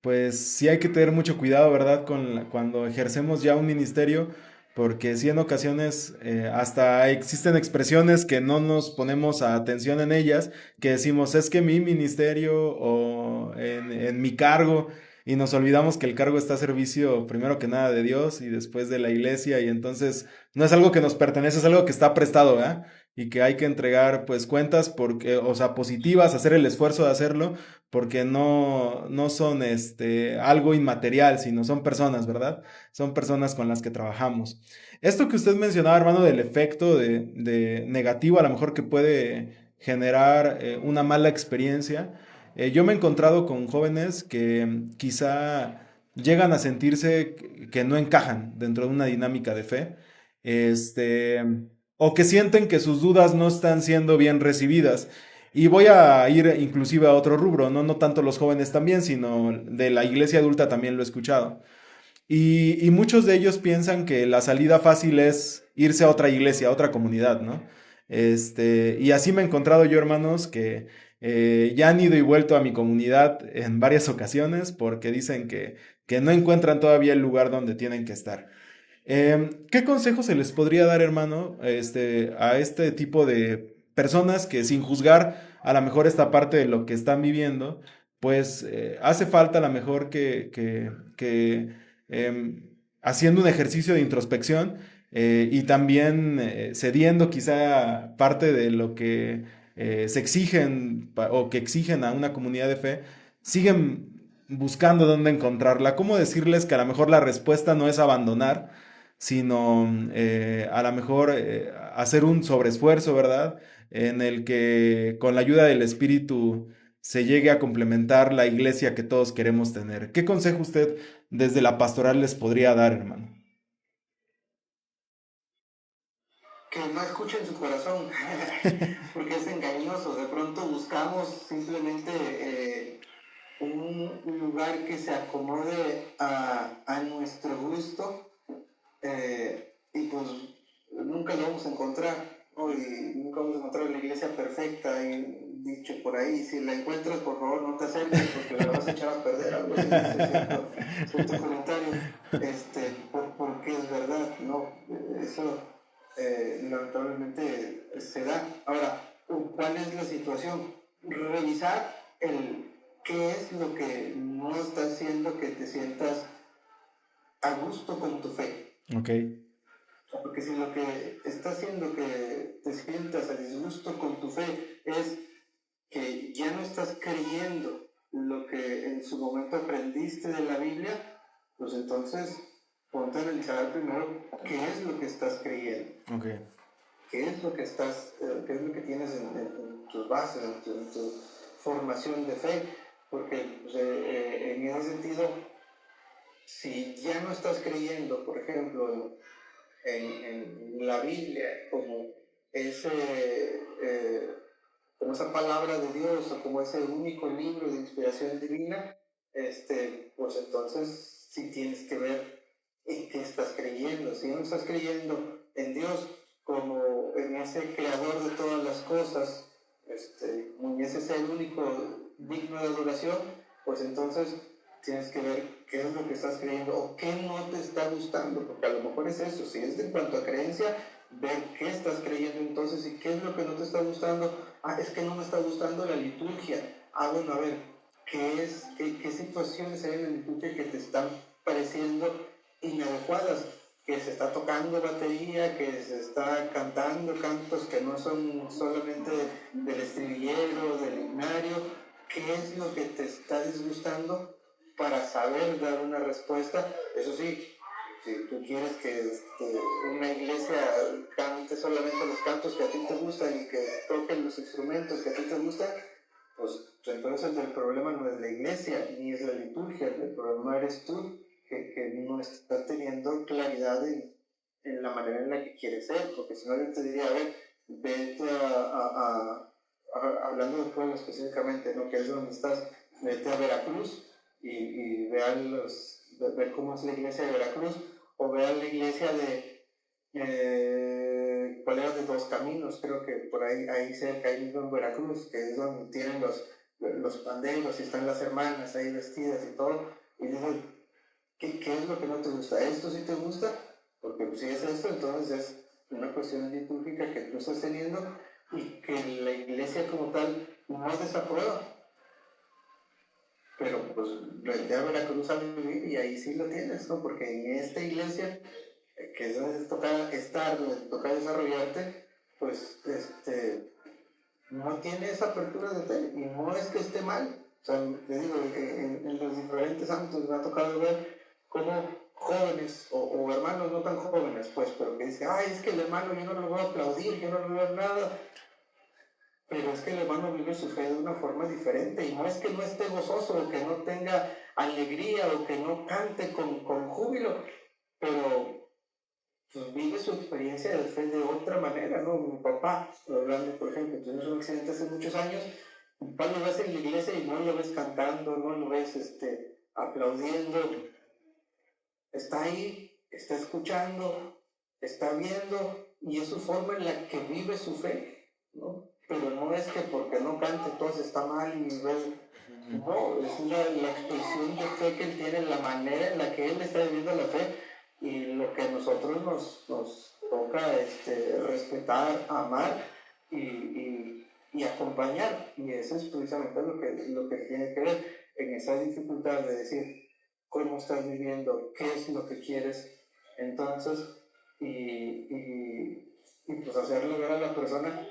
pues sí hay que tener mucho cuidado, ¿verdad? Cuando ejercemos ya un ministerio, porque sí en ocasiones hasta existen expresiones que no nos ponemos a atención en ellas, que decimos, es que mi ministerio o en mi cargo, y nos olvidamos que el cargo está a servicio primero que nada de Dios y después de la iglesia, y entonces no es algo que nos pertenece, es algo que está prestado, ¿verdad? Y que hay que entregar pues cuentas porque, o sea, positivas, hacer el esfuerzo de hacerlo, porque no son algo inmaterial, sino son personas, ¿verdad? Son personas con las que trabajamos. Esto que usted mencionaba, hermano, del efecto de negativo, a lo mejor que puede generar una mala experiencia, yo me he encontrado con jóvenes que quizá llegan a sentirse que no encajan dentro de una dinámica de fe, este, o que sienten que sus dudas no están siendo bien recibidas. Y voy a ir inclusive a otro rubro, ¿no? No tanto los jóvenes también, sino de la iglesia adulta también lo he escuchado. Y muchos de ellos piensan que la salida fácil es irse a otra iglesia, a otra comunidad, ¿no? Y así me he encontrado yo, hermanos, que ya han ido y vuelto a mi comunidad en varias ocasiones porque dicen que no encuentran todavía el lugar donde tienen que estar. ¿Qué consejo se les podría dar, hermano, a este tipo de personas que sin juzgar a lo mejor esta parte de lo que están viviendo, pues hace falta a lo mejor que haciendo un ejercicio de introspección, y también cediendo quizá parte de lo que se exigen o que exigen a una comunidad de fe, siguen buscando dónde encontrarla. ¿Cómo decirles que a lo mejor la respuesta no es abandonar, sino a lo mejor hacer un sobreesfuerzo, ¿verdad? En el que con la ayuda del Espíritu se llegue a complementar la iglesia que todos queremos tener. ¿Qué consejo usted desde la pastoral les podría dar, hermano? Que no escuchen su corazón, porque es engañoso. De pronto buscamos simplemente un lugar que se acomode a nuestro gusto, y pues nunca lo vamos a encontrar, ¿no? Y nunca vamos a encontrar la iglesia perfecta, y dicho por ahí, si la encuentras, por favor no te acerques porque la vas a echar a perder, algo así, dice cierto comentario, porque es verdad, ¿no? Eso lamentablemente se da. Ahora, ¿cuál es la situación? Revisar qué es lo que no está haciendo que te sientas a gusto con tu fe. Ok, Porque si lo que está haciendo que te sientas a disgusto con tu fe es que ya no estás creyendo lo que en su momento aprendiste de la Biblia, pues entonces ponte a analizar primero qué es lo que estás creyendo, ok. qué es lo que qué es lo que tienes en tus bases, en tu formación de fe, porque pues, en ese sentido, si ya no estás creyendo, por ejemplo, en la Biblia como ese, como esa palabra de Dios o como ese único libro de inspiración divina, pues entonces sí tienes que ver en qué estás creyendo. Si no estás creyendo en Dios como en ese creador de todas las cosas, como en ese ser único digno de adoración, pues entonces tienes que ver qué es lo que estás creyendo o qué no te está gustando, porque a lo mejor es eso. Si es de cuanto a creencia, ver qué estás creyendo entonces y qué es lo que no te está gustando. Ah, es que no me está gustando la liturgia. Ah, bueno, a ver, qué situaciones hay en la liturgia que te están pareciendo inadecuadas? Que se está tocando batería, que se está cantando cantos que no son solamente del estribillero, del himnario. ¿Qué es lo que te está disgustando para saber dar una respuesta? Eso sí, si tú quieres que una iglesia cante solamente los cantos que a ti te gustan y que toquen los instrumentos que a ti te gustan, pues entonces el problema no es la iglesia ni es la liturgia, el problema eres tú, que no estás teniendo claridad en la manera en la que quieres ser, porque si no yo te diría, a ver, vete hablando de pueblo específicamente, ¿no? Que es donde estás, vete a Veracruz y ver cómo es la iglesia de Veracruz, o vean la iglesia ¿cuál era? De Dos Caminos, creo que por ahí cerca, ahí mismo en Veracruz, que es donde tienen los panderos y están las hermanas ahí vestidas y todo, y dicen, ¿qué es lo que no te gusta? ¿Esto sí te gusta? Porque pues, si es esto, entonces es una cuestión litúrgica que tú estás teniendo y que la iglesia como tal no desaprueba. Pero pues vete a Veracruz a vivir y ahí sí lo tienes, ¿no? Porque en esta iglesia, que es donde te toca estar, donde te toca desarrollarte, pues no tiene esa apertura de fe y no es que esté mal. O sea, te digo, en los diferentes ámbitos me ha tocado ver cómo jóvenes o hermanos no tan jóvenes, pues, pero que dicen, ay, es que el hermano yo no lo voy a aplaudir, yo no lo voy a ver nada. Pero es que el hermano vive su fe de una forma diferente y no es que no esté gozoso o que no tenga alegría o que no cante con júbilo, pero pues, vive su experiencia de fe de otra manera, ¿no? Mi papá, hablando por ejemplo, tuvimos un accidente hace muchos años, mi papá lo ves en la iglesia y no lo ves cantando, no lo ves aplaudiendo, está ahí, está escuchando, está viendo y es su forma en la que vive su fe, ¿no? Pero no es que porque no cante entonces está mal y no, es la expresión de fe que él tiene, la manera en la que él está viviendo la fe y lo que a nosotros nos toca respetar, amar y acompañar. Y eso es precisamente lo que tiene que ver en esa dificultad de decir cómo estás viviendo, qué es lo que quieres. Entonces, y pues hacerle ver a la persona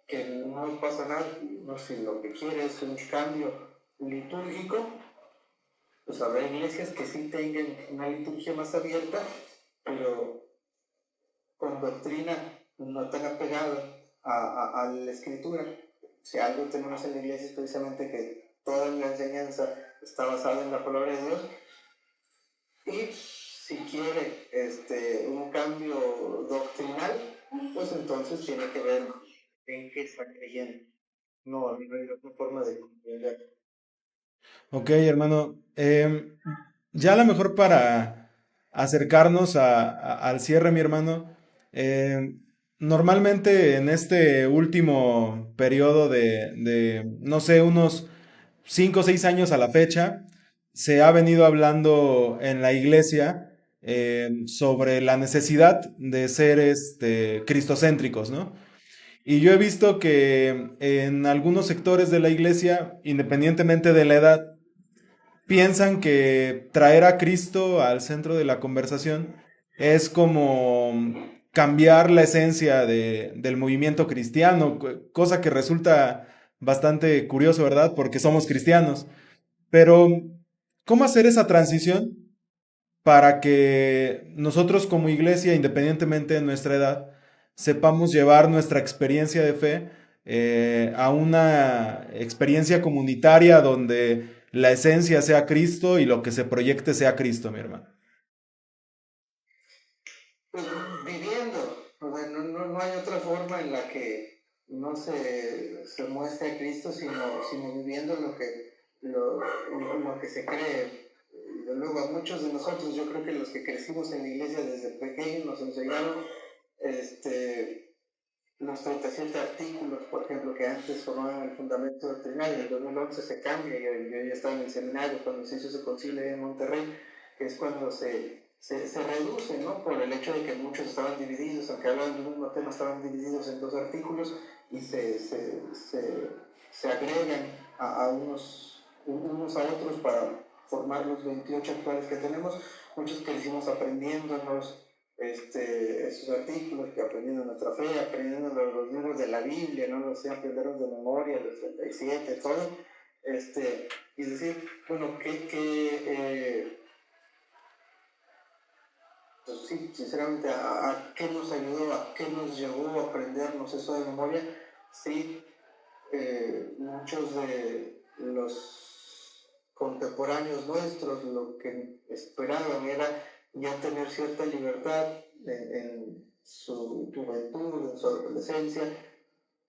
que no pasa nada, no, si lo que quiere es un cambio litúrgico, pues habrá iglesias que sí tengan una liturgia más abierta, pero con doctrina no tan apegada a la escritura. Si algo tenemos en la iglesia es precisamente que toda la enseñanza está basada en la palabra de Dios, y si quiere un cambio doctrinal, pues entonces tiene que ver en qué está creyendo. No, no hay otra forma de comprender. Ok, hermano. Ya a lo mejor para acercarnos al cierre, mi hermano. Normalmente en este último periodo no sé, unos 5 o 6 años a la fecha, se ha venido hablando en la iglesia sobre la necesidad de ser cristocéntricos, ¿no? Y yo he visto que en algunos sectores de la iglesia, independientemente de la edad, piensan que traer a Cristo al centro de la conversación es como cambiar la esencia del movimiento cristiano, cosa que resulta bastante curioso, ¿verdad? Porque somos cristianos. Pero, ¿cómo hacer esa transición para que nosotros como iglesia, independientemente de nuestra edad, sepamos llevar nuestra experiencia de fe a una experiencia comunitaria donde la esencia sea Cristo y lo que se proyecte sea Cristo, mi hermano? Pues viviendo, o sea, no hay otra forma en la que no se muestre a Cristo, sino viviendo lo que se cree. De luego, a muchos de nosotros, yo creo que los que crecimos en la iglesia desde pequeños, nos enseñaron los 37 artículos, por ejemplo, que antes formaban el fundamento doctrinal. En el 2011 se cambia, yo ya estaba en el seminario cuando se hizo ese concilio en Monterrey, que es cuando se reduce, ¿no? Por el hecho de que muchos estaban divididos, aunque hablaban del mismo tema, estaban divididos en 2 artículos, y se agregan a unos a otros para formar los 28 actuales que tenemos. Muchos crecimos aprendiéndonos esos artículos, que aprendiendo nuestra fe, aprendiendo los libros de la Biblia, ¿no? Los aprenderon de memoria, los 37, todo. Y decir, bueno, pues sí, sinceramente, ¿a qué nos ayudó, a qué nos llevó a aprendernos eso de memoria? Sí, muchos de los contemporáneos nuestros lo que esperaban era ya tener cierta libertad en su juventud, en su adolescencia,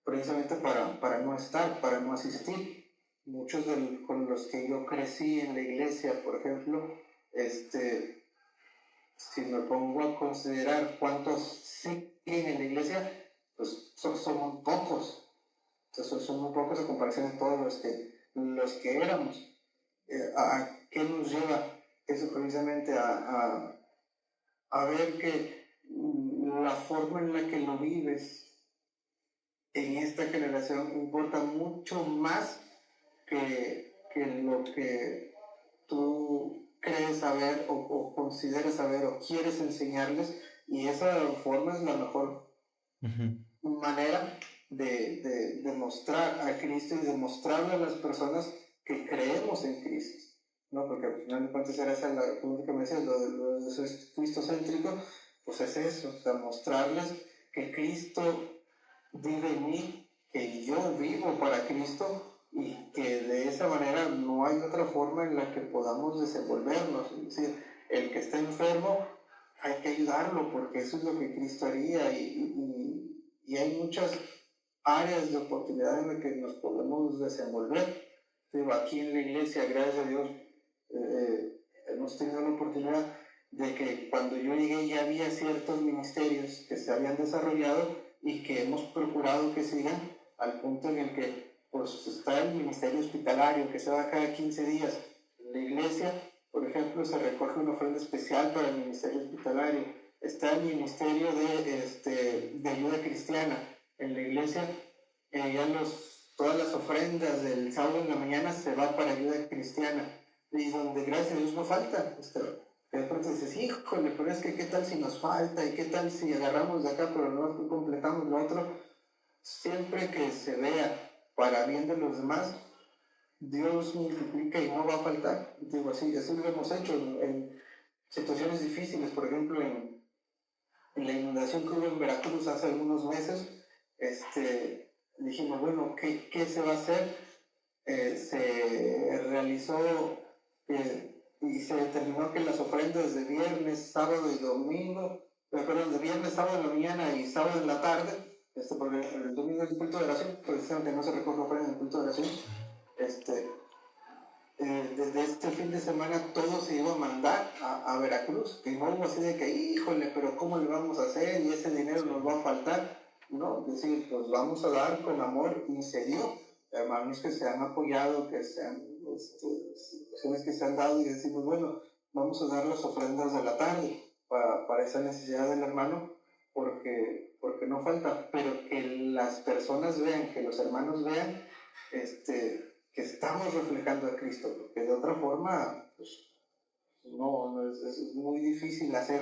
precisamente para no estar, para no asistir. Muchos con los que yo crecí en la iglesia, por ejemplo, si me pongo a considerar cuántos siguen en la iglesia, pues son muy pocos. Entonces son muy pocos a comparación de todos los que éramos. ¿A qué nos lleva eso precisamente? A ver que la forma en la que lo vives en esta generación importa mucho más que lo que tú crees saber o consideras saber o quieres enseñarles, y esa forma es la mejor Ujú. manera de mostrar a Cristo y de mostrarle a las personas que creemos en Cristo, ¿no? Porque al final de cuentas era esa la pregunta que me decías, lo de ser cristocéntrico, pues es eso, o sea, mostrarles que Cristo vive en mí, que yo vivo para Cristo, y que de esa manera no hay otra forma en la que podamos desenvolvernos. Es decir, el que está enfermo hay que ayudarlo, porque eso es lo que Cristo haría, y hay muchas áreas de oportunidad en las que nos podemos desenvolver. Pero aquí en la iglesia, gracias a Dios, hemos tenido la oportunidad de que cuando yo llegué ya había ciertos ministerios que se habían desarrollado y que hemos procurado que sigan, al punto en el que pues está el ministerio hospitalario que se da cada 15 días. En la iglesia, por ejemplo, se recoge una ofrenda especial para el ministerio hospitalario. Está el ministerio de ayuda cristiana. En la iglesia, todas las ofrendas del sábado en la mañana se va para ayuda cristiana, y donde gracias a Dios no falta. de pronto dices, híjole, pero es que qué tal si nos falta y qué tal si agarramos de acá pero no completamos lo otro. Siempre que se vea para bien de los demás, Dios multiplica y no va a faltar. Digo, así lo hemos hecho en situaciones difíciles, por ejemplo, en la inundación que hubo en Veracruz hace algunos meses, dijimos, bueno, ¿qué se va a hacer? Se realizó y se determinó que las ofrendas de viernes, sábado y domingo, perdón, de viernes, sábado en la mañana y sábado en la tarde, porque el domingo es el culto de oración, precisamente no se recoge ofrenda en el culto de oración, desde este fin de semana todo se iba a mandar a Veracruz, que no hubo así de que, híjole, pero ¿cómo le vamos a hacer? Y ese dinero nos va a faltar. No, es decir, pues vamos a dar con amor y se dio. Hermanos que se han apoyado, que se han, situaciones que se han dado y decimos, bueno, vamos a dar las ofrendas de la tarde para esa necesidad del hermano, porque no falta, pero que las personas vean, que los hermanos vean, que estamos reflejando a Cristo, porque de otra forma, pues, no es muy difícil hacer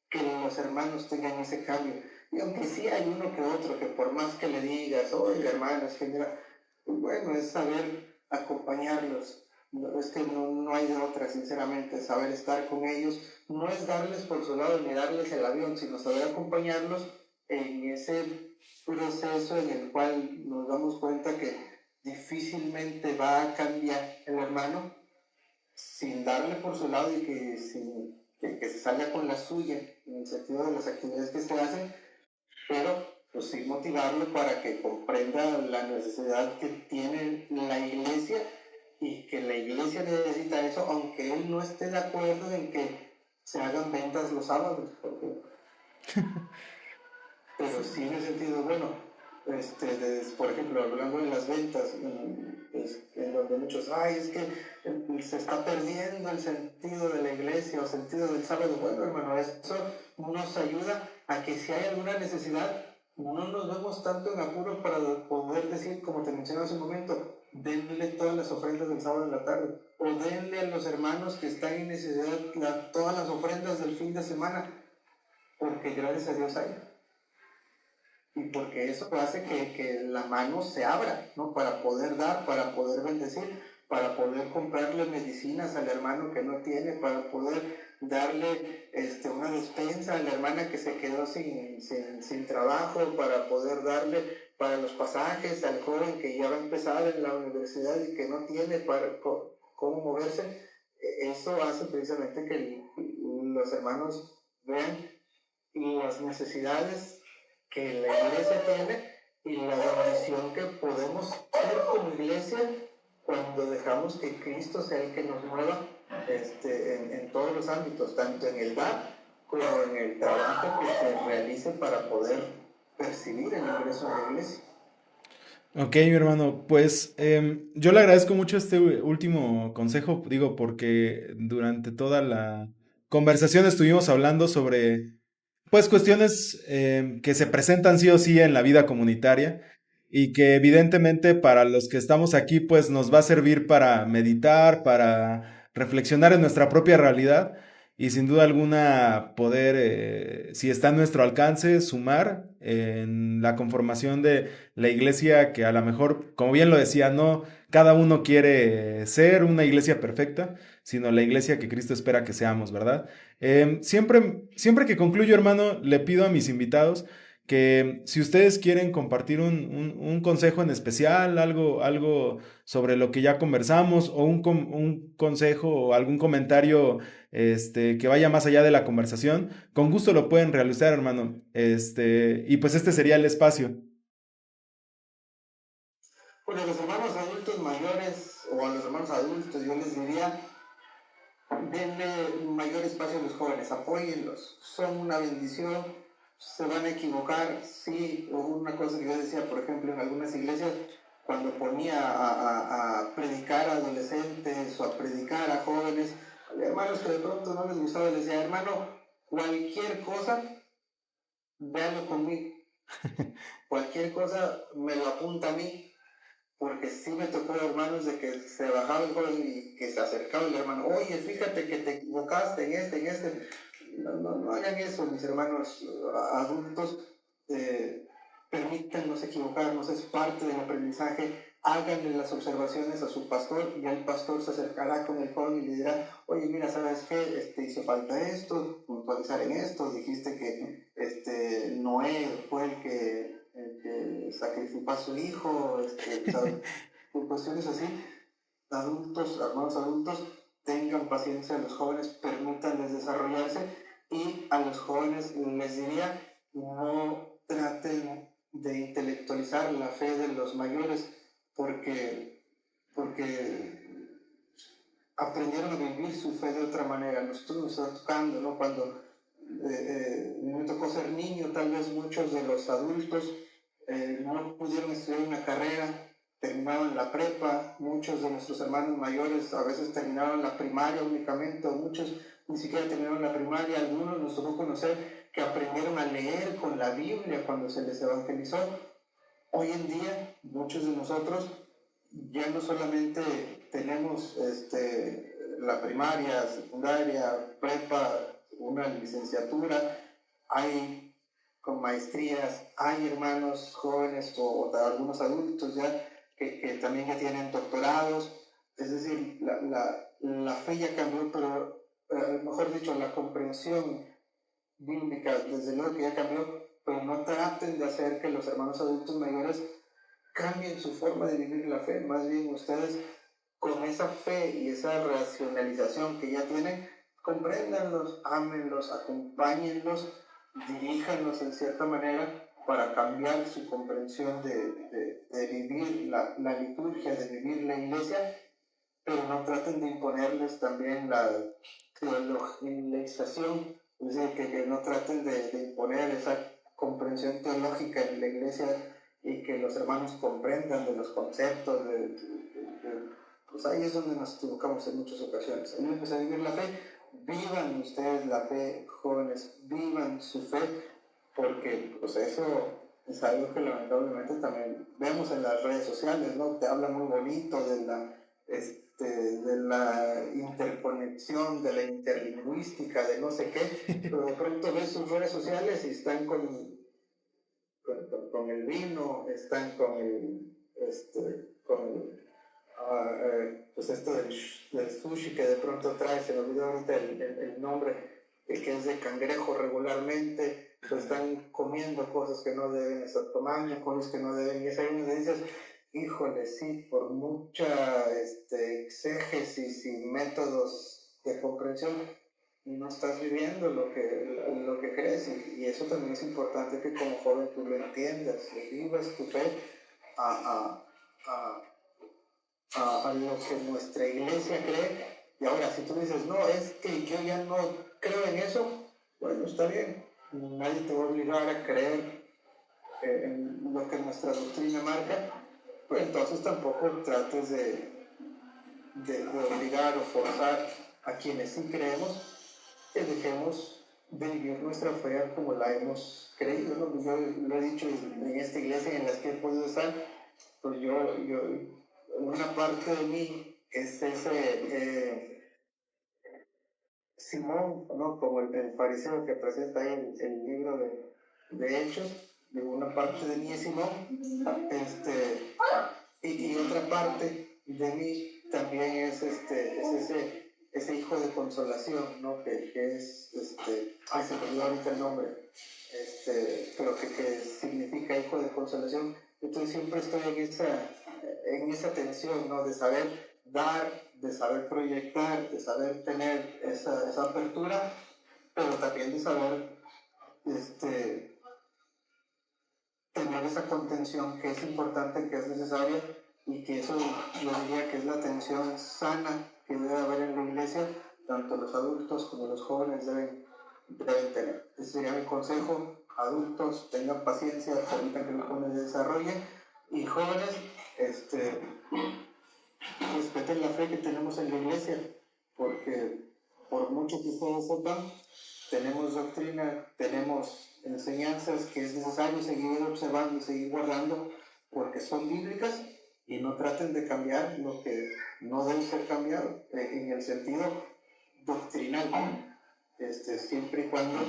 que los hermanos tengan ese cambio. Y aunque sí hay uno que otro que por más que le digas, oiga hermano, es que mira, pues bueno, es saber acompañarlos. No, es que no hay de otra, sinceramente, saber estar con ellos. No es darles por su lado ni darles el avión, sino saber acompañarlos en ese proceso en el cual nos damos cuenta que difícilmente va a cambiar el hermano sin darle por su lado y que se salga con la suya en el sentido de las actividades que se hacen, pero pues sí motivarlo para que comprenda la necesidad que tiene la iglesia y que la iglesia necesita eso, aunque él no esté de acuerdo en que se hagan ventas los sábados, pero sí en el sentido, bueno, por ejemplo, hablando de las ventas, en donde muchos, ay, es que se está perdiendo el sentido de la iglesia o sentido del sábado. Bueno, hermano, eso nos ayuda a que si hay alguna necesidad, no nos vemos tanto en apuro para poder decir, como te mencioné hace un momento, denle todas las ofrendas del sábado en la tarde, o denle a los hermanos que están en necesidad todas las ofrendas del fin de semana, porque gracias a Dios hay. Y porque eso hace que la mano se abra, ¿no? Para poder dar, para poder bendecir, para poder comprarle medicinas al hermano que no tiene, para poder darle una despensa a la hermana que se quedó sin trabajo, para poder darle para los pasajes al joven que ya va a empezar en la universidad y que no tiene para cómo moverse. Eso hace precisamente que los hermanos vean las necesidades que la iglesia tiene y la bendición que podemos ser como iglesia cuando dejamos que Cristo sea el que nos mueva en todos los ámbitos, tanto en el dar como en el trabajo que se realice para poder percibir el ingreso a la iglesia. Ok, mi hermano, pues yo le agradezco mucho este último consejo, digo, porque durante toda la conversación estuvimos hablando sobre, pues, cuestiones que se presentan sí o sí en la vida comunitaria y que evidentemente para los que estamos aquí, pues nos va a servir para meditar, para reflexionar en nuestra propia realidad y sin duda alguna poder, si está en nuestro alcance, sumar en la conformación de la iglesia que a lo mejor, como bien lo decía, no cada uno quiere ser una iglesia perfecta, sino la iglesia que Cristo espera que seamos, ¿verdad? Siempre que concluyo, hermano, le pido a mis invitados que si ustedes quieren compartir un consejo en especial, algo sobre lo que ya conversamos, o un consejo o algún comentario que vaya más allá de la conversación, con gusto lo pueden realizar, hermano. Y pues este sería el espacio. Bueno, a los hermanos adultos mayores o a los hermanos adultos yo les diría, denle mayor espacio a los jóvenes, apóyenlos, son una bendición, se van a equivocar, sí, o una cosa que yo decía, por ejemplo, en algunas iglesias, cuando ponía a predicar a adolescentes o a predicar a jóvenes, había hermanos que de pronto no les gustaba, les decía, hermano, cualquier cosa, véanlo conmigo, cualquier cosa me lo apunta a mí, porque sí me tocó, hermanos, de que se bajaba el joven y que se acercaba el hermano, oye, fíjate que te equivocaste en este. No hagan eso, mis hermanos adultos, permítanos equivocarnos, es parte del aprendizaje. Háganle las observaciones a su pastor y el pastor se acercará con el joven y le dirá, oye, mira, ¿sabes qué? Hizo falta esto, puntualizar en esto, dijiste que Noé fue el que sacrificó a su hijo, ¿sabes? Cuestiones así. Adultos, hermanos adultos, tengan paciencia a los jóvenes, permítanles desarrollarse, y a los jóvenes les diría, no traten de intelectualizar la fe de los mayores, porque aprendieron a vivir su fe de otra manera. Nosotros nos está tocando, ¿no? Cuando me tocó ser niño, tal vez muchos de los adultos no pudieron estudiar una carrera, terminaban la prepa, muchos de nuestros hermanos mayores a veces terminaban la primaria únicamente, o muchos ni siquiera terminaron la primaria. Algunos nos tocó conocer que aprendieron a leer con la Biblia cuando se les evangelizó. Hoy en día, muchos de nosotros ya no solamente tenemos la primaria, secundaria, prepa, una licenciatura, hay con maestrías, hay hermanos jóvenes o algunos adultos ya que también ya tienen doctorados. Es decir, la fe ya cambió, pero mejor dicho, la comprensión bíblica desde luego que ya cambió, pero no traten de hacer que los hermanos adultos mayores cambien su forma de vivir la fe. Más bien ustedes, con esa fe y esa racionalización que ya tienen, compréndanlos, ámenlos, acompáñenlos, diríjanlos en cierta manera para cambiar su comprensión de vivir la liturgia, de vivir la iglesia, pero no traten de imponerles también la teologización, es decir, que no traten de imponer esa comprensión teológica en la iglesia y que los hermanos comprendan de los conceptos, pues ahí es donde nos equivocamos en muchas ocasiones. Ayúdennos a vivir la fe, vivan ustedes la fe, jóvenes, vivan su fe, porque pues eso es algo que lamentablemente también vemos en las redes sociales, ¿no? Te habla muy bonito de la interconexión, de la interlingüística, de no sé qué, pero de pronto ves sus redes sociales y están con el vino, están pues esto del sushi que de pronto trae, se me olvidó ahorita el nombre, el que es de cangrejo regularmente, pues están comiendo cosas que no deben estar tomando, cosas que no deben, y es ahí donde dices, híjole, sí, por mucha exégesis y métodos de comprensión, no estás viviendo lo que crees, y eso también es importante que como joven tú lo entiendas, que vivas tu fe a, a, a lo que nuestra iglesia cree. Y ahora, si tú dices, no, es que yo ya no creo en eso, bueno, está bien, nadie te va a obligar a creer en lo que nuestra doctrina marca, pues entonces tampoco trates de obligar o forzar a quienes sí creemos que dejemos de vivir nuestra fe como la hemos creído, ¿no? Yo lo he dicho en esta iglesia en la que he podido estar, pues una parte de mí es ese Simón, ¿no? Como el fariseo que presenta ahí el libro de Hechos, de una parte de mí es Simón, y otra parte de mí también es ese hijo de consolación, ¿no? Que es, ay, se me olvidó ahorita el nombre, pero que significa hijo de consolación. Entonces siempre estoy en esa tensión, ¿no? De saber dar, de saber proyectar, de saber tener esa apertura, pero también de saber tener esa contención que es importante, que es necesaria, y que eso yo diría que es la tensión sana que debe haber en la iglesia, tanto los adultos como los jóvenes deben tener. Ese sería mi consejo: adultos, tengan paciencia, permitan que los jóvenes se desarrollen, y jóvenes, respeten la fe que tenemos en la iglesia, porque por mucho que ustedes sepan, tenemos doctrina, tenemos enseñanzas que es necesario seguir observando y seguir guardando porque son bíblicas, y y no traten de cambiar lo que no debe ser cambiado en el sentido doctrinal, siempre y cuando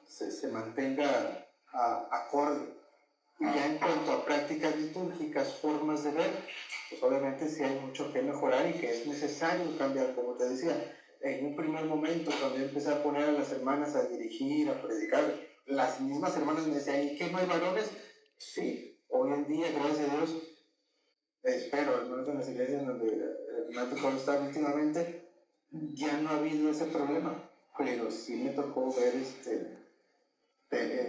se mantenga acorde. Y ya en cuanto a prácticas litúrgicas, formas de ver, pues obviamente sí hay mucho que mejorar y que es necesario cambiar, como te decía. En un primer momento, cuando yo empecé a poner a las hermanas a dirigir, a predicar, las mismas hermanas me decían, ¿y qué, no hay varones? Sí, hoy en día, gracias a Dios, espero, al menos en las iglesias donde me ha tocado estar últimamente, ya no ha habido ese problema, pero sí me tocó ver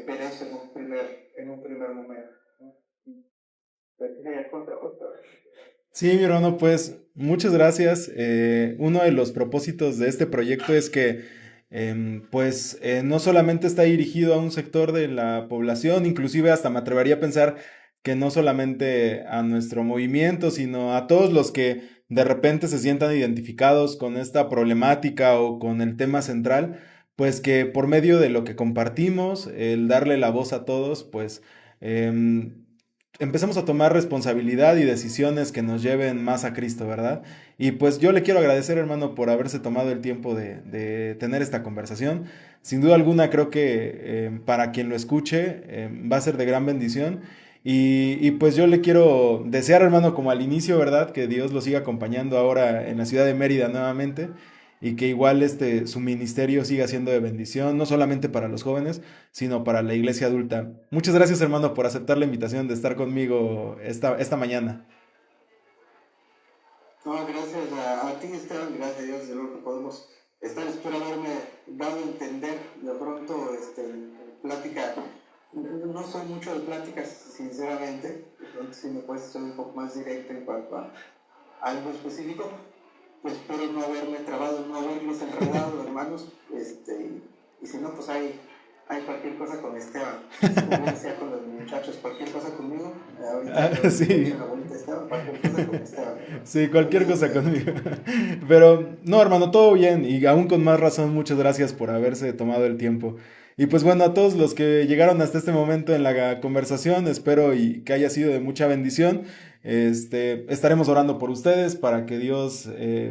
ver eso en un primer momento, ¿no? Sí, mi hermano, pues muchas gracias. Uno de los propósitos de este proyecto es que, pues, no solamente está dirigido a un sector de la población, inclusive hasta me atrevería a pensar que no solamente a nuestro movimiento, sino a todos los que de repente se sientan identificados con esta problemática o con el tema central, pues que por medio de lo que compartimos, el darle la voz a todos, pues empecemos a tomar responsabilidad y decisiones que nos lleven más a Cristo, ¿verdad? Y pues yo le quiero agradecer, hermano, por haberse tomado el tiempo de tener esta conversación. Sin duda alguna, creo que para quien lo escuche va a ser de gran bendición. Y pues yo le quiero desear, hermano, como al inicio, ¿verdad? Que Dios lo siga acompañando ahora en la ciudad de Mérida nuevamente y que igual su ministerio siga siendo de bendición, no solamente para los jóvenes, sino para la iglesia adulta. Muchas gracias, hermano, por aceptar la invitación de estar conmigo esta mañana. No, gracias a ti, Esteban, gracias a Dios de lo que podemos estar. Espero haberme dado a entender de pronto en plática. No soy mucho de pláticas, sinceramente. De pronto, si me puedes ser un poco más directo en cuanto a algo específico, pues espero no haberme trabado, no haberlos enredado, hermanos. Y si no, pues hay cualquier cosa con Esteban. Como decía con los muchachos, cualquier cosa conmigo. Ahorita Sí, la bonita Esteban, cualquier cosa con Esteban. sí, cualquier cosa conmigo. Pero no, hermano, todo bien y aún con más razón, muchas gracias por haberse tomado el tiempo. Y pues bueno, a todos los que llegaron hasta este momento en la conversación, espero y que haya sido de mucha bendición. Estaremos orando por ustedes para que Dios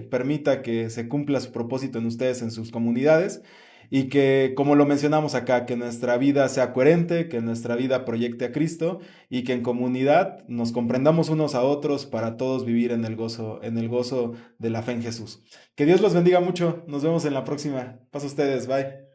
permita que se cumpla su propósito en ustedes, en sus comunidades, y que, como lo mencionamos acá, que nuestra vida sea coherente, que nuestra vida proyecte a Cristo y que en comunidad nos comprendamos unos a otros para todos vivir en el gozo de la fe en Jesús. Que Dios los bendiga mucho. Nos vemos en la próxima. Pasa ustedes. Bye.